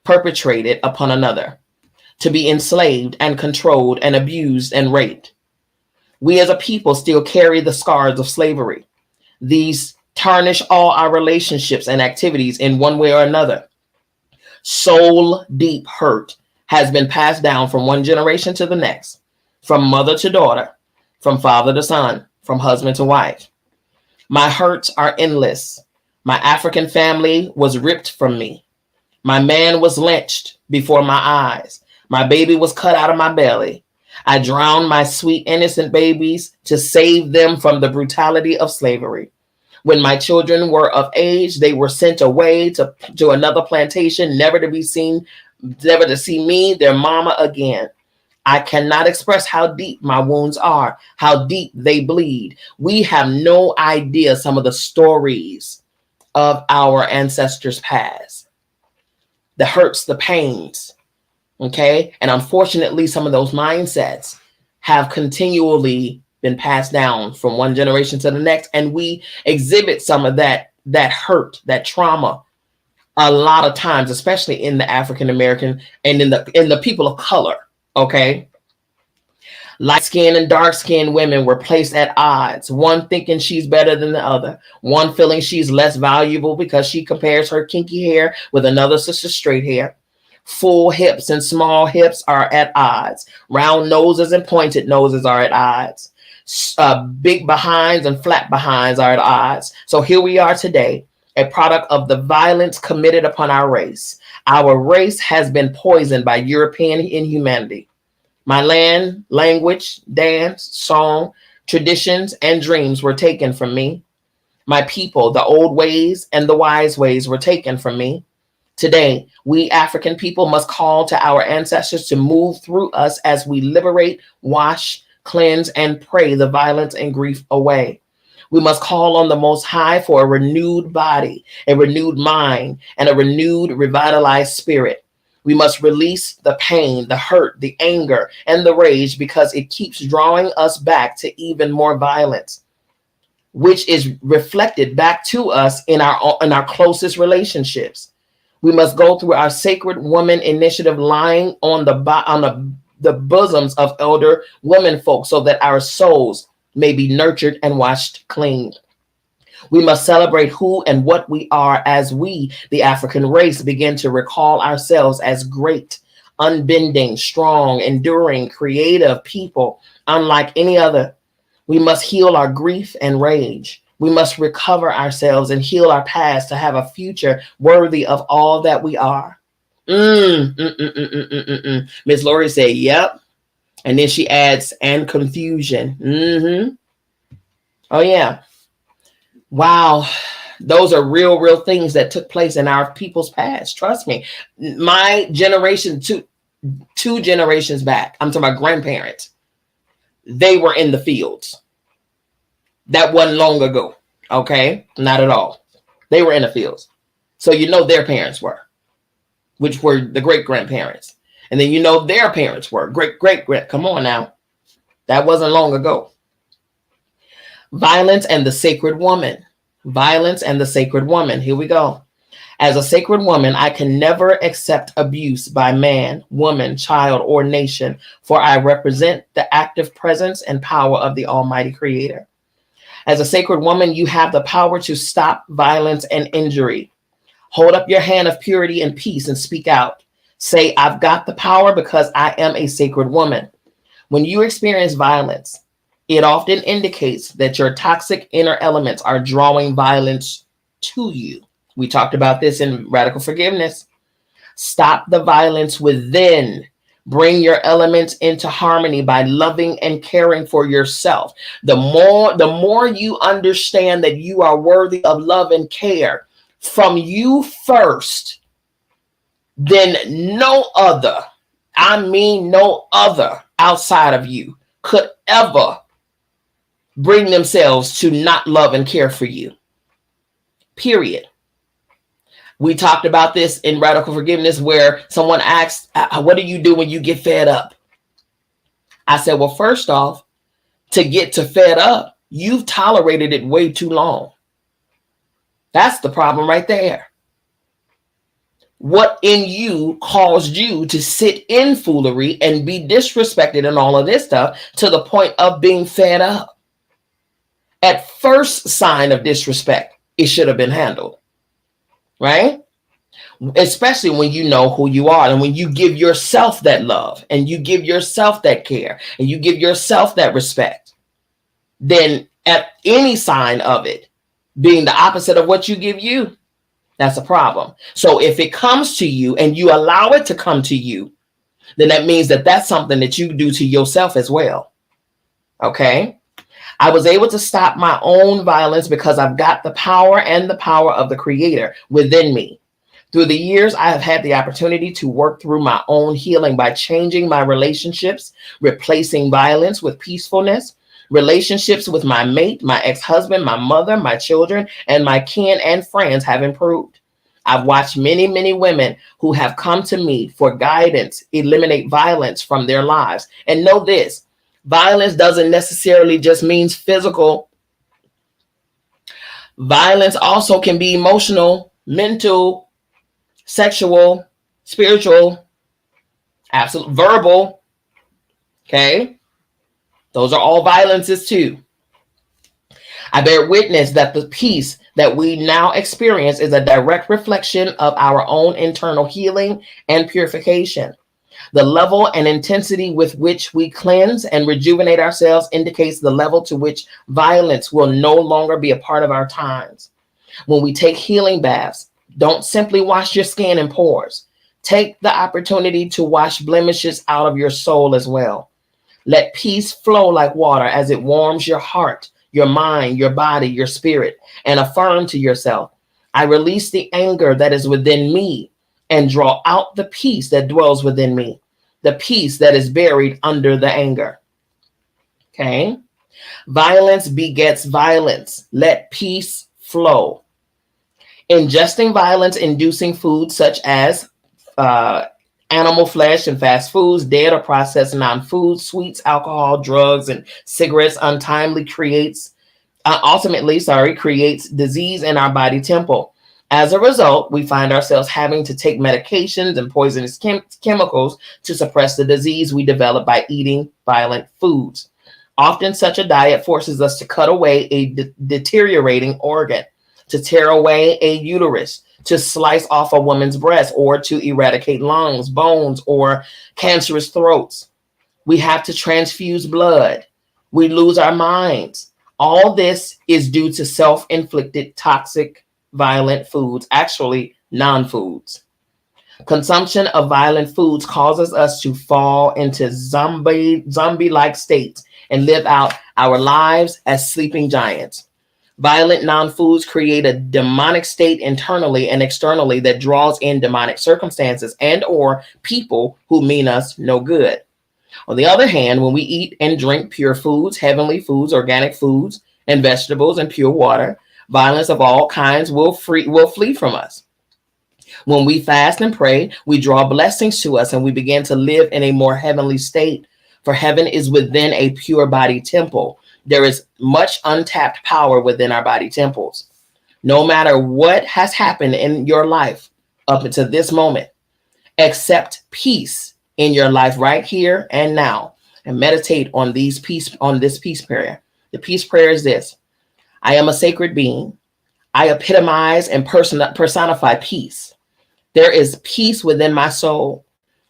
perpetrated upon another, to be enslaved and controlled and abused and raped. We as a people still carry the scars of slavery. These tarnish all our relationships and activities in one way or another. Soul deep hurt has been passed down from one generation to the next, from mother to daughter, from father to son, from husband to wife. My hurts are endless. My African family was ripped from me. My man was lynched before my eyes. My baby was cut out of my belly. I drowned my sweet, innocent babies to save them from the brutality of slavery. When my children were of age, they were sent away to another plantation, never to see me, their mama, again. I cannot express how deep my wounds are, how deep they bleed. We have no idea some of the stories of our ancestors' past, the hurts, the pains. Okay. And unfortunately, some of those mindsets have continually been passed down from one generation to the next. And we exhibit some of that hurt, that trauma a lot of times, especially in the African American and in the people of color. Okay. Light skinned and dark skinned women were placed at odds, one thinking she's better than the other, one feeling she's less valuable because she compares her kinky hair with another sister's straight hair. Full hips and small hips are at odds. Round noses and pointed noses are at odds. Big behinds and flat behinds are at odds. So here we are today, a product of the violence committed upon our race. Our race has been poisoned by European inhumanity. My land, language, dance, song, traditions, and dreams were taken from me. My people, the old ways and the wise ways were taken from me. Today, we African people must call to our ancestors to move through us as we liberate, wash, cleanse, and pray the violence and grief away. We must call on the Most High for a renewed body, a renewed mind, and a renewed, revitalized spirit. We must release the pain, the hurt, the anger, and the rage because it keeps drawing us back to even more violence, which is reflected back to us in our closest relationships. We must go through our Sacred Woman Initiative lying on the bosoms of elder women folk so that our souls may be nurtured and washed clean. We must celebrate who and what we are as we, the African race, begin to recall ourselves as great, unbending, strong, enduring, creative people, unlike any other. We must heal our grief and rage. We must recover ourselves and heal our past to have a future worthy of all that we are. Miss Lori said, yep. And then she adds, and confusion. Oh, yeah. Wow. Those are real things that took place in our people's past. Trust me. My generation, two generations back, I'm talking about grandparents, they were in the fields. That wasn't long ago. Okay? Not at all. They were in the fields. So you know their parents were, which were the great-grandparents. And then you know their parents were great-great-great. Come on now. That wasn't long ago. Violence and the sacred woman. Violence and the sacred woman. Here we go. As a sacred woman, I can never accept abuse by man, woman, child, or nation, for I represent the active presence and power of the Almighty Creator. As a sacred woman, you have the power to stop violence and injury. Hold up your hand of purity and peace and speak out. Say, I've got the power because I am a sacred woman. When you experience violence, it often indicates that your toxic inner elements are drawing violence to you. We talked about this in Radical Forgiveness. Stop the violence within. Bring your elements into harmony by loving and caring for yourself. The more you understand that you are worthy of love and care from you first, then no other, I mean no other outside of you could ever bring themselves to not love and care for you. Period. We talked about this in Radical Forgiveness where someone asked, what do you do when you get fed up? I said, well, first off, to get to fed up, you've tolerated it way too long. That's the problem right there. What in you caused you to sit in foolery and be disrespected and all of this stuff to the point of being fed up? At first sign of disrespect, it should have been handled. Right? Especially when you know who you are and when you give yourself that love and you give yourself that care and you give yourself that respect, then at any sign of it being the opposite of what you give you, that's a problem. So if it comes to you and you allow it to come to you, then that means that that's something that you do to yourself as well. Okay? I was able to stop my own violence because I've got the power and the power of the Creator within me. Through the years, I have had the opportunity to work through my own healing by changing my relationships, replacing violence with peacefulness, Relationships with my mate, my ex-husband, my mother, my children, and my kin and friends have improved. I've watched many, many women who have come to me for guidance eliminate violence from their lives. And know this, violence doesn't necessarily just mean physical. Violence also can be emotional, mental, sexual, spiritual, absolute, verbal. Okay. Those are all violences too. I bear witness that the peace that we now experience is a direct reflection of our own internal healing and purification. The level and intensity with which we cleanse and rejuvenate ourselves indicates the level to which violence will no longer be a part of our times. When we take healing baths, don't simply wash your skin and pores. Take the opportunity to wash blemishes out of your soul as well. Let peace flow like water as it warms your heart, your mind, your body, your spirit, and affirm to yourself, I release the anger that is within me and draw out the peace that dwells within me, the peace that is buried under the anger. Okay. Violence begets violence. Let peace flow. Ingesting violence-inducing foods such as animal flesh and fast foods, dead or processed non-foods, sweets, alcohol, drugs, and cigarettes ultimately creates disease in our body temple. As a result, we find ourselves having to take medications and poisonous chemicals to suppress the disease we develop by eating violent foods. Often such a diet forces us to cut away a deteriorating organ, to tear away a uterus, to slice off a woman's breast, or to eradicate lungs, bones, or cancerous throats. We have to transfuse blood. We lose our minds. All this is due to self-inflicted toxic, violent foods, actually non-foods. Consumption of violent foods causes us to fall into zombie-like states and live out our lives as sleeping giants. Violent non-foods create a demonic state internally and externally that draws in demonic circumstances and or people who mean us no good. On the other hand, when we eat and drink pure foods, heavenly foods, organic foods, and vegetables and pure water, violence of all kinds will flee from us. When we fast and pray, we draw blessings to us and we begin to live in a more heavenly state. For heaven is within a pure body temple. There is much untapped power within our body temples. No matter what has happened in your life up until this moment, accept peace in your life right here and now, and meditate on this peace prayer. The peace prayer is this: I am a sacred being. I epitomize and personify peace. There is peace within my soul.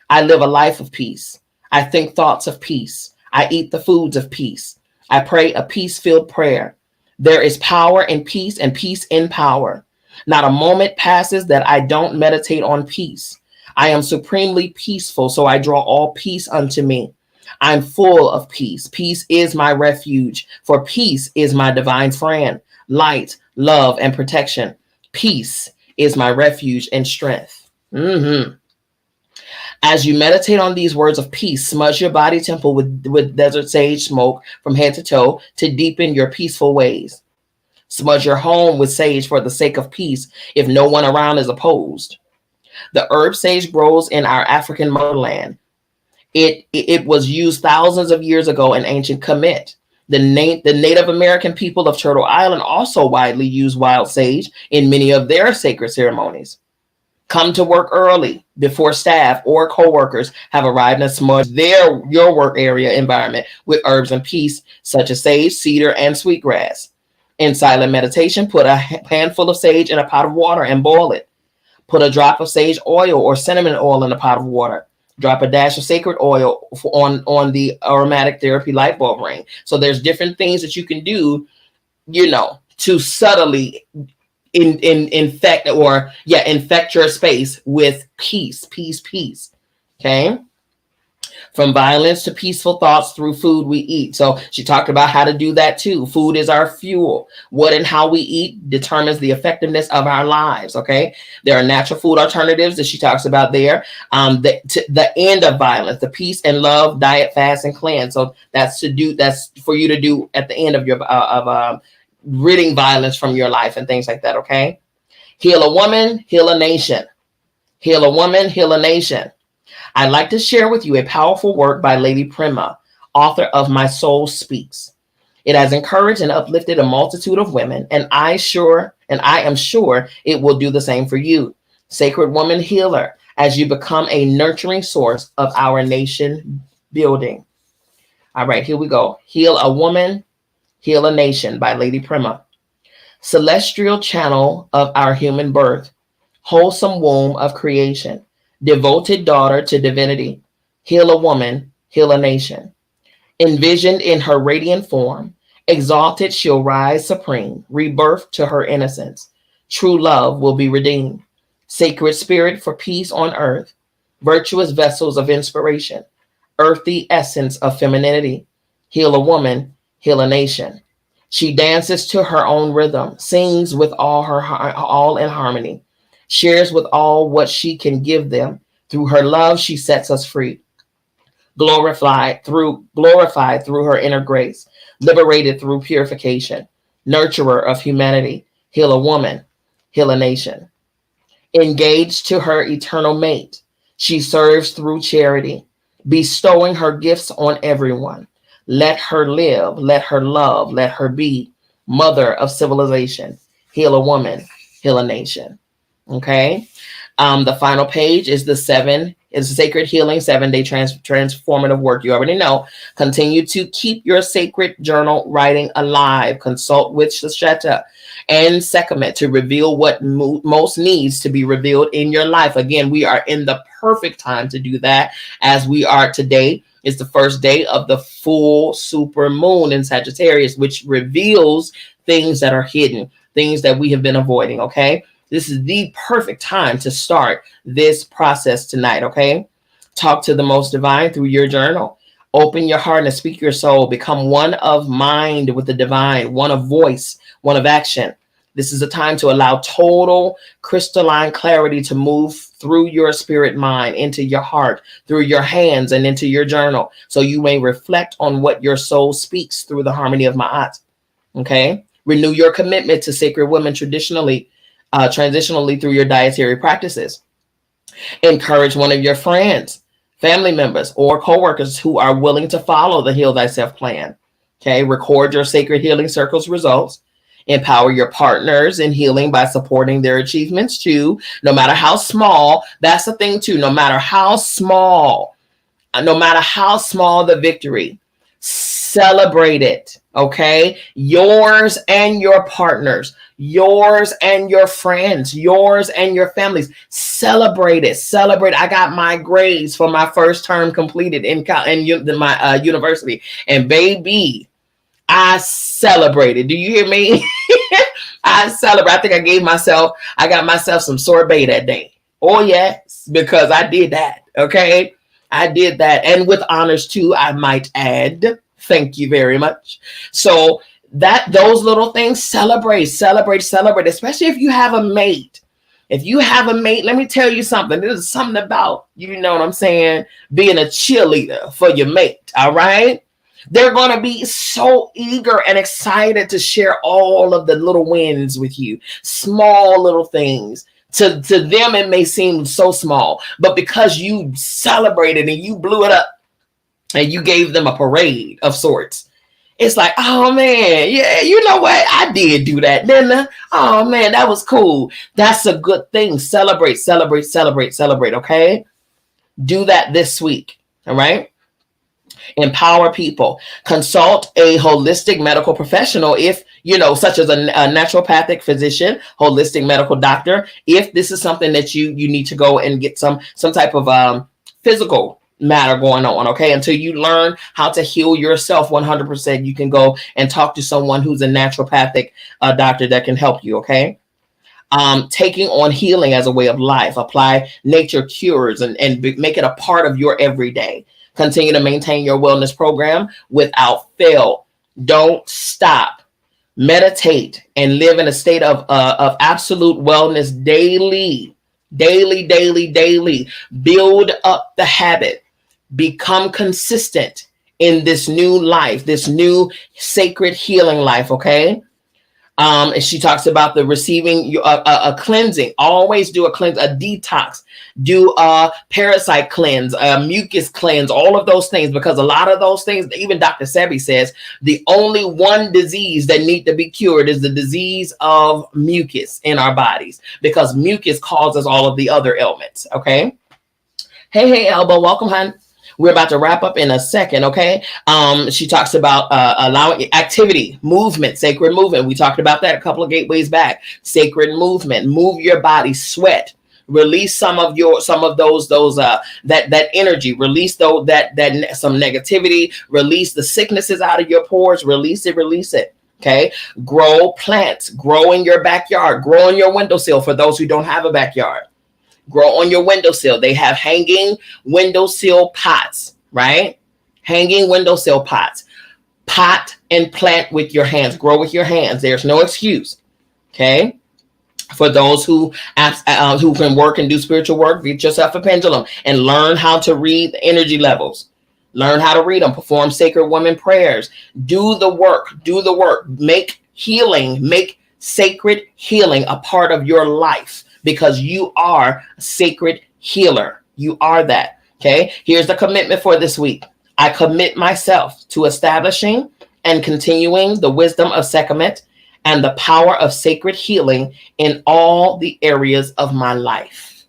I live a life of peace. I think thoughts of peace. I eat the foods of peace. I pray a peace-filled prayer. There is power in peace and peace in power. Not a moment passes that I don't meditate on peace. I am supremely peaceful, so I draw all peace unto me. I'm full of peace. Peace is my refuge, for peace is my divine friend, light, love, and protection. Peace is my refuge and strength. As you meditate on these words of peace, smudge your body temple with desert sage smoke from head to toe to deepen your peaceful ways. Smudge your home with sage for the sake of peace if no one around is opposed. The herb sage grows in our African motherland. It was used thousands of years ago in ancient Kemet. The Native American people of Turtle Island also widely use wild sage in many of their sacred ceremonies. Come to work early before staff or coworkers have arrived and smudge your work area environment with herbs and peace such as sage, cedar, and sweetgrass. In silent meditation, put a handful of sage in a pot of water and boil it. Put a drop of sage oil or cinnamon oil in a pot of water. Drop a dash of sacred oil on the aromatic therapy light bulb ring. So there's different things that you can do, to subtly infect your space with peace. Okay. From violence to peaceful thoughts through food we eat. So she talked about how to do that too. Food is our fuel. What and how we eat determines the effectiveness of our lives. Okay. There are natural food alternatives that she talks about there. The end of violence, the peace and love, diet, fast, and cleanse. So that's for you to do at the end of your ridding violence from your life and things like that. Okay. Heal a woman, heal a nation. Heal a woman, heal a nation. I'd like to share with you a powerful work by Lady Prima, author of My Soul Speaks. It has encouraged and uplifted a multitude of women, and I am sure it will do the same for you. Sacred woman healer, as you become a nurturing source of our nation building. All right, here we go. Heal a woman, heal a nation by Lady Prima. Celestial channel of our human birth, wholesome womb of creation, devoted daughter to divinity, heal a woman, heal a nation. Envisioned in her radiant form, exalted she'll rise supreme, rebirth to her innocence. True love will be redeemed. Sacred spirit for peace on earth, virtuous vessels of inspiration, earthy essence of femininity, heal a woman, heal a nation. She dances to her own rhythm, sings with all in harmony, shares with all what she can give them. Through her love, she sets us free. Glorified through her inner grace, liberated through purification, nurturer of humanity, heal a woman, heal a nation. Engaged to her eternal mate, she serves through charity, bestowing her gifts on everyone. Let her live, let her love, let her be mother of civilization, heal a woman, heal a nation. Okay. The final page is the sacred healing 7-day transformative work. You already know. Continue to keep your sacred journal writing alive. Consult with Shasheta and Sekhmet to reveal what most needs to be revealed in your life. Again, we are in the perfect time to do that, as we are today. It's the first day of the full super moon in Sagittarius, which reveals things that are hidden, things that we have been avoiding. Okay. This is the perfect time to start this process tonight, okay? Talk to the most divine through your journal. Open your heart and speak your soul. Become one of mind with the divine, one of voice, one of action. This is a time to allow total crystalline clarity to move through your spirit mind, into your heart, through your hands, and into your journal, so you may reflect on what your soul speaks through the harmony of Ma'at, okay? Renew your commitment to sacred women transitionally through your dietary practices. Encourage one of your friends, family members, or coworkers who are willing to follow the Heal Thyself plan. Okay, record your sacred healing circles results. Empower your partners in healing by supporting their achievements too, no matter how small. That's the thing too. No matter how small the victory, celebrate it. Okay, yours and your partners, yours and your friends, yours and your families. Celebrate it. Celebrate. I got my grades for my first term completed in my university, and baby, I celebrated. Do you hear me? I celebrate. I think I got myself some sorbet that day. Oh yes, because I did that. Okay, I did that, and with honors too, I might add. Thank you very much. So those little things, celebrate, especially if you have a mate. If you have a mate, let me tell you something. There's something about, you know what I'm saying, being a cheerleader for your mate, all right? They're going to be so eager and excited to share all of the little wins with you, small little things. To them, it may seem so small, but because you celebrated and you blew it up, and you gave them a parade of sorts, it's like, oh man, yeah, you know what? I did do that, didn't I? Oh man, that was cool. That's a good thing. Celebrate, okay? Do that this week, all right? Empower people. Consult a holistic medical professional if, such as a naturopathic physician, holistic medical doctor, if this is something that you need to go and get some type of physical matter going on, okay? Until you learn how to heal yourself 100%, you can go and talk to someone who's a naturopathic doctor that can help you, okay? Taking on healing as a way of life. Apply nature cures and make it a part of your everyday. Continue to maintain your wellness program without fail. Don't stop. Meditate and live in a state of absolute wellness daily. Daily. Build up the habit. Become consistent in this new life, this new sacred healing life, okay? And she talks about the receiving a cleansing. Always do a cleanse, a detox, do a parasite cleanse, a mucus cleanse, all of those things, because a lot of those things, even Dr. Sebi says, the only one disease that need to be cured is the disease of mucus in our bodies, because mucus causes all of the other ailments. Okay. Hey, Elba, welcome, hon. We're about to wrap up in a second, okay? She talks about allowing activity, movement, sacred movement. We talked about that a couple of gateways back. Sacred movement, move your body, sweat, release some of those that energy, release that some negativity, release the sicknesses out of your pores, release it. Okay, grow plants, grow in your backyard, grow in your windowsill for those who don't have a backyard. Grow on your windowsill. They have hanging windowsill pots, right? Hanging windowsill pots. Pot and plant with your hands. Grow with your hands. There's no excuse. Okay. For those who can work and do spiritual work, get yourself a pendulum and learn how to read the energy levels. Learn how to read them. Perform sacred women prayers. Do the work. Make sacred healing a part of your life. Because you are a sacred healer. You are that. Okay. Here's the commitment for this week. I commit myself to establishing and continuing the wisdom of Sekhmet and the power of sacred healing in all the areas of my life.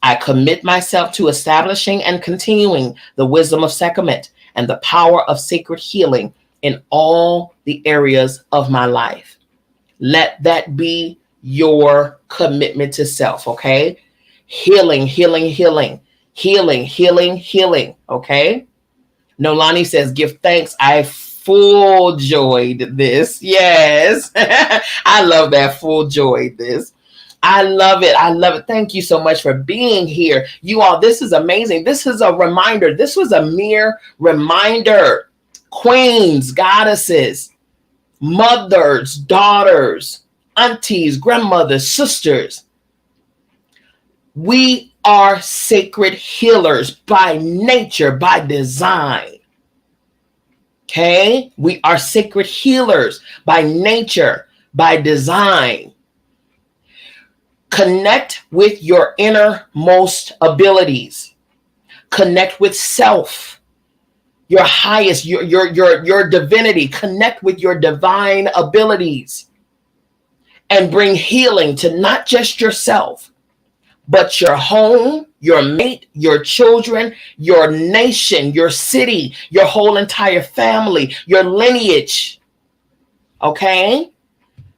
I commit myself to establishing and continuing the wisdom of Sekhmet and the power of sacred healing in all the areas of my life. Let that be your commitment to self, okay? Healing, okay? Nolani says, give thanks. I full joyed this. Yes. I love that, full joyed this. I love it. Thank you so much for being here. You all, this is amazing. This is a reminder. This was a mere reminder. Queens, goddesses, mothers, daughters, aunties, grandmothers, sisters. We are sacred healers by nature, by design. Okay? We are sacred healers by nature, by design. Connect with your innermost abilities. Connect with self, your highest, your divinity. Connect with your divine abilities. And bring healing to not just yourself, but your home, your mate, your children, your nation, your city, your whole entire family, your lineage. Okay?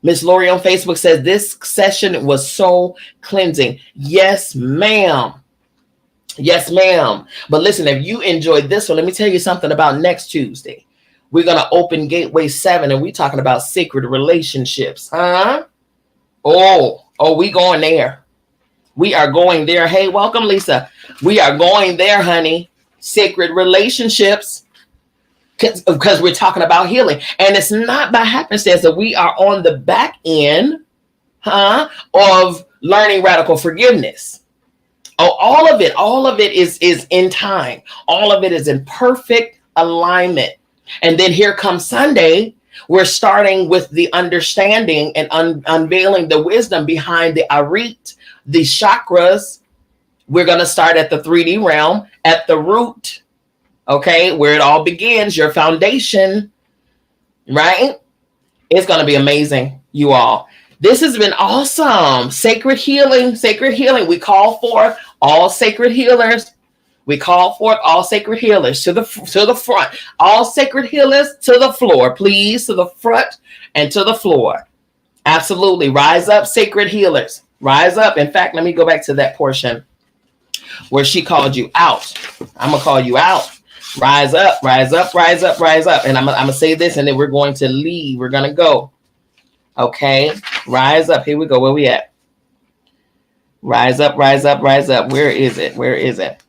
Miss Lori on Facebook says this session was so cleansing. Yes, ma'am. Yes, ma'am. But listen, if you enjoyed this one, let me tell you something about next Tuesday. We're going to open Gateway 7 and we're talking about sacred relationships. Huh? Oh, we going there. We are going there. Hey, welcome, Lisa. We are going there, honey. Sacred relationships. Because we're talking about healing. And it's not by happenstance that we are on the back end, of learning radical forgiveness. Oh, all of it is in time. All of it is in perfect alignment. And then here comes Sunday. We're starting with the understanding and unveiling the wisdom behind the arit, the chakras. We're going to start at the 3D realm, at the root, okay, where it all begins, your foundation, right? It's going to be amazing, you all. This has been awesome. Sacred healing. We call forth all sacred healers. We call forth all sacred healers to the front. All sacred healers to the floor, please, to the front and to the floor. Absolutely. Rise up, sacred healers. Rise up. In fact, let me go back to that portion where she called you out. I'm going to call you out. Rise up, rise up, rise up, rise up. And I'm going to say this and then we're going to leave. We're going to go. Okay. Rise up. Here we go. Where we at? Rise up, rise up, rise up. Where is it? Where is it?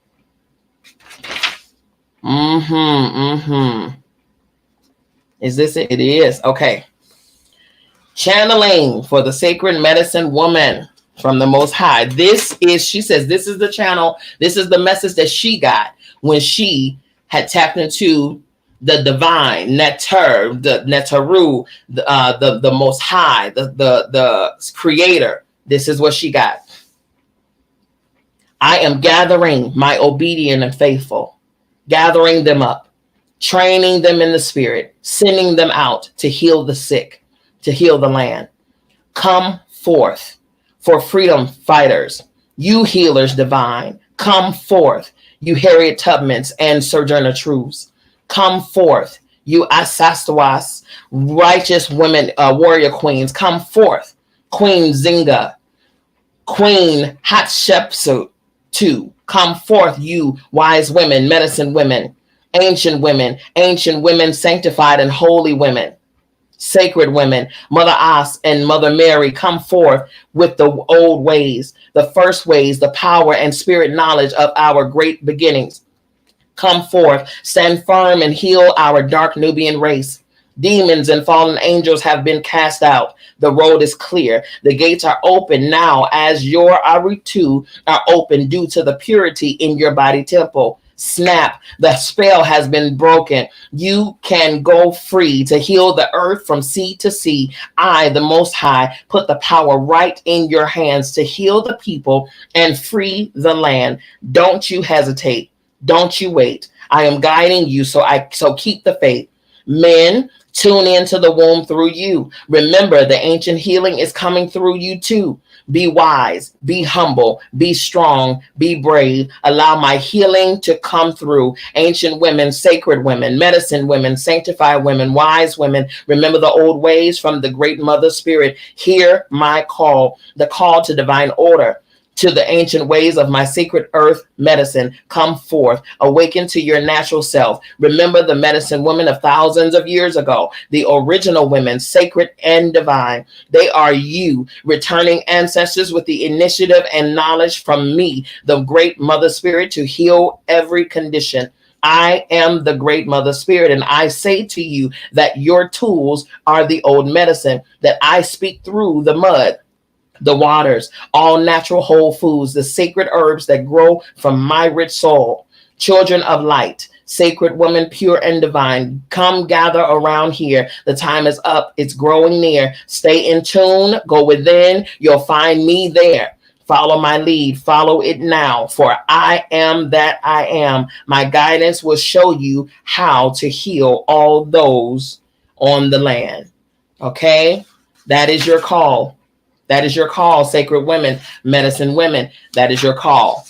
Is this it? It is. Okay. Channeling for the sacred medicine woman from the Most High. This is, she says, this is the channel. This is the message that she got when she had tapped into the divine, Neter, the Netaru, the Most High, the Creator. This is what she got. I am gathering my obedient and faithful, gathering them up, training them in the spirit, sending them out to heal the sick, to heal the land. Come forth for freedom fighters, you healers divine. Come forth, you Harriet Tubmans and Sojourner Truths. Come forth, you Asastawas, righteous women, warrior queens. Come forth, Queen Zinga, Queen Hatshepsut. Come forth, you wise women, medicine women, ancient women, sanctified and holy women, sacred women, Mother As and Mother Mary. Come forth with the old ways, the first ways, the power and spirit knowledge of our great beginnings. Come forth, stand firm and heal our dark Nubian race. Demons and fallen angels have been cast out. The road is clear. The gates are open now as your Aritu are open due to the purity in your body temple. Snap, the spell has been broken. You can go free to heal the earth from sea to sea. I, the Most High, put the power right in your hands to heal the people and free the land. Don't you hesitate. Don't you wait. I am guiding you, so keep the faith. Men, tune into the womb through you. Remember, the ancient healing is coming through you too. Be wise, be humble, be strong, be brave. Allow my healing to come through. Ancient women, sacred women, medicine women, sanctified women, wise women. Remember the old ways from the great mother spirit. Hear my call, the call to divine order, to the ancient ways of my sacred earth medicine. Come forth, awaken to your natural self. Remember the medicine women of thousands of years ago, the original women, sacred and divine. They are you, returning ancestors with the initiative and knowledge from me, the great mother spirit, to heal every condition. I am the great mother spirit, and I say to you that your tools are the old medicine, that I speak through the mud, the waters, all natural whole foods, the sacred herbs that grow from my rich soul. Children of light, sacred woman, pure and divine, come gather around here. The time is up. It's growing near. Stay in tune. Go within. You'll find me there. Follow my lead. Follow it now. For I am that I am. My guidance will show you how to heal all those on the land. Okay? That is your call. That is your call, sacred women, medicine women. That is your call.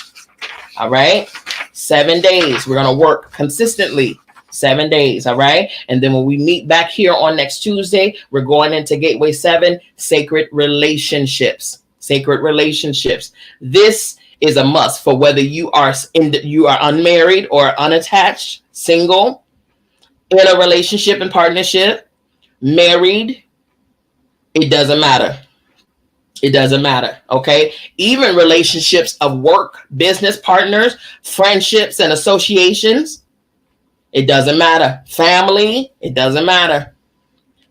All right? 7 days. We're going to work consistently. 7 days. All right? And then when we meet back here on next Tuesday, we're going into Gateway 7, sacred relationships. Sacred relationships. This is a must for whether you are unmarried or unattached, single, in a relationship and partnership, married. It doesn't matter. It doesn't matter, okay? Even relationships of work, business partners, friendships and associations, it doesn't matter. Family, it doesn't matter.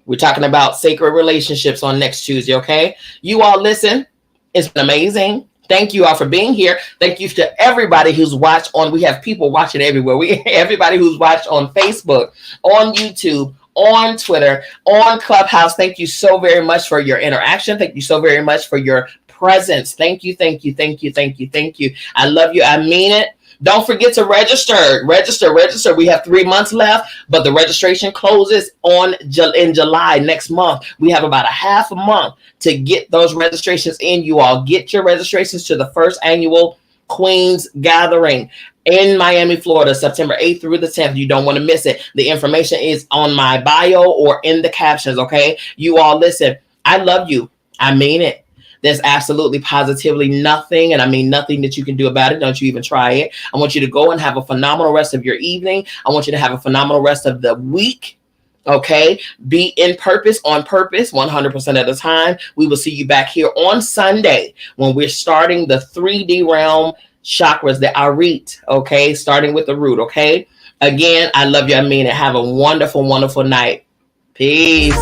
We're talking about sacred relationships on next Tuesday, okay? You all listen. It's been amazing. Thank you all for being here. Thank you to everybody who's watched on. We have people watching everywhere. Everybody who's watched on Facebook, on YouTube, on Twitter, on Clubhouse. Thank you so very much for your interaction. Thank you so very much for your presence. Thank you, thank you, thank you, thank you, thank you. I love you. I mean it. Don't forget to register. Register. We have 3 months left, but the registration closes in July next month. We have about a half a month to get those registrations in. You all get your registrations to the first annual Queens Gathering in Miami, Florida, September 8th through the 10th. You don't want to miss it. The information is on my bio or in the captions, okay? You all listen. I love you. I mean it. There's absolutely positively nothing, and I mean nothing that you can do about it. Don't you even try it. I want you to go and have a phenomenal rest of your evening. I want you to have a phenomenal rest of the week. Okay, be in purpose, on purpose, 100% of the time. We will see you back here on Sunday when we're starting the 3D realm chakras, the Arit, okay, starting with the root, okay? Again, I love you. I mean it. Have a wonderful, wonderful night. Peace.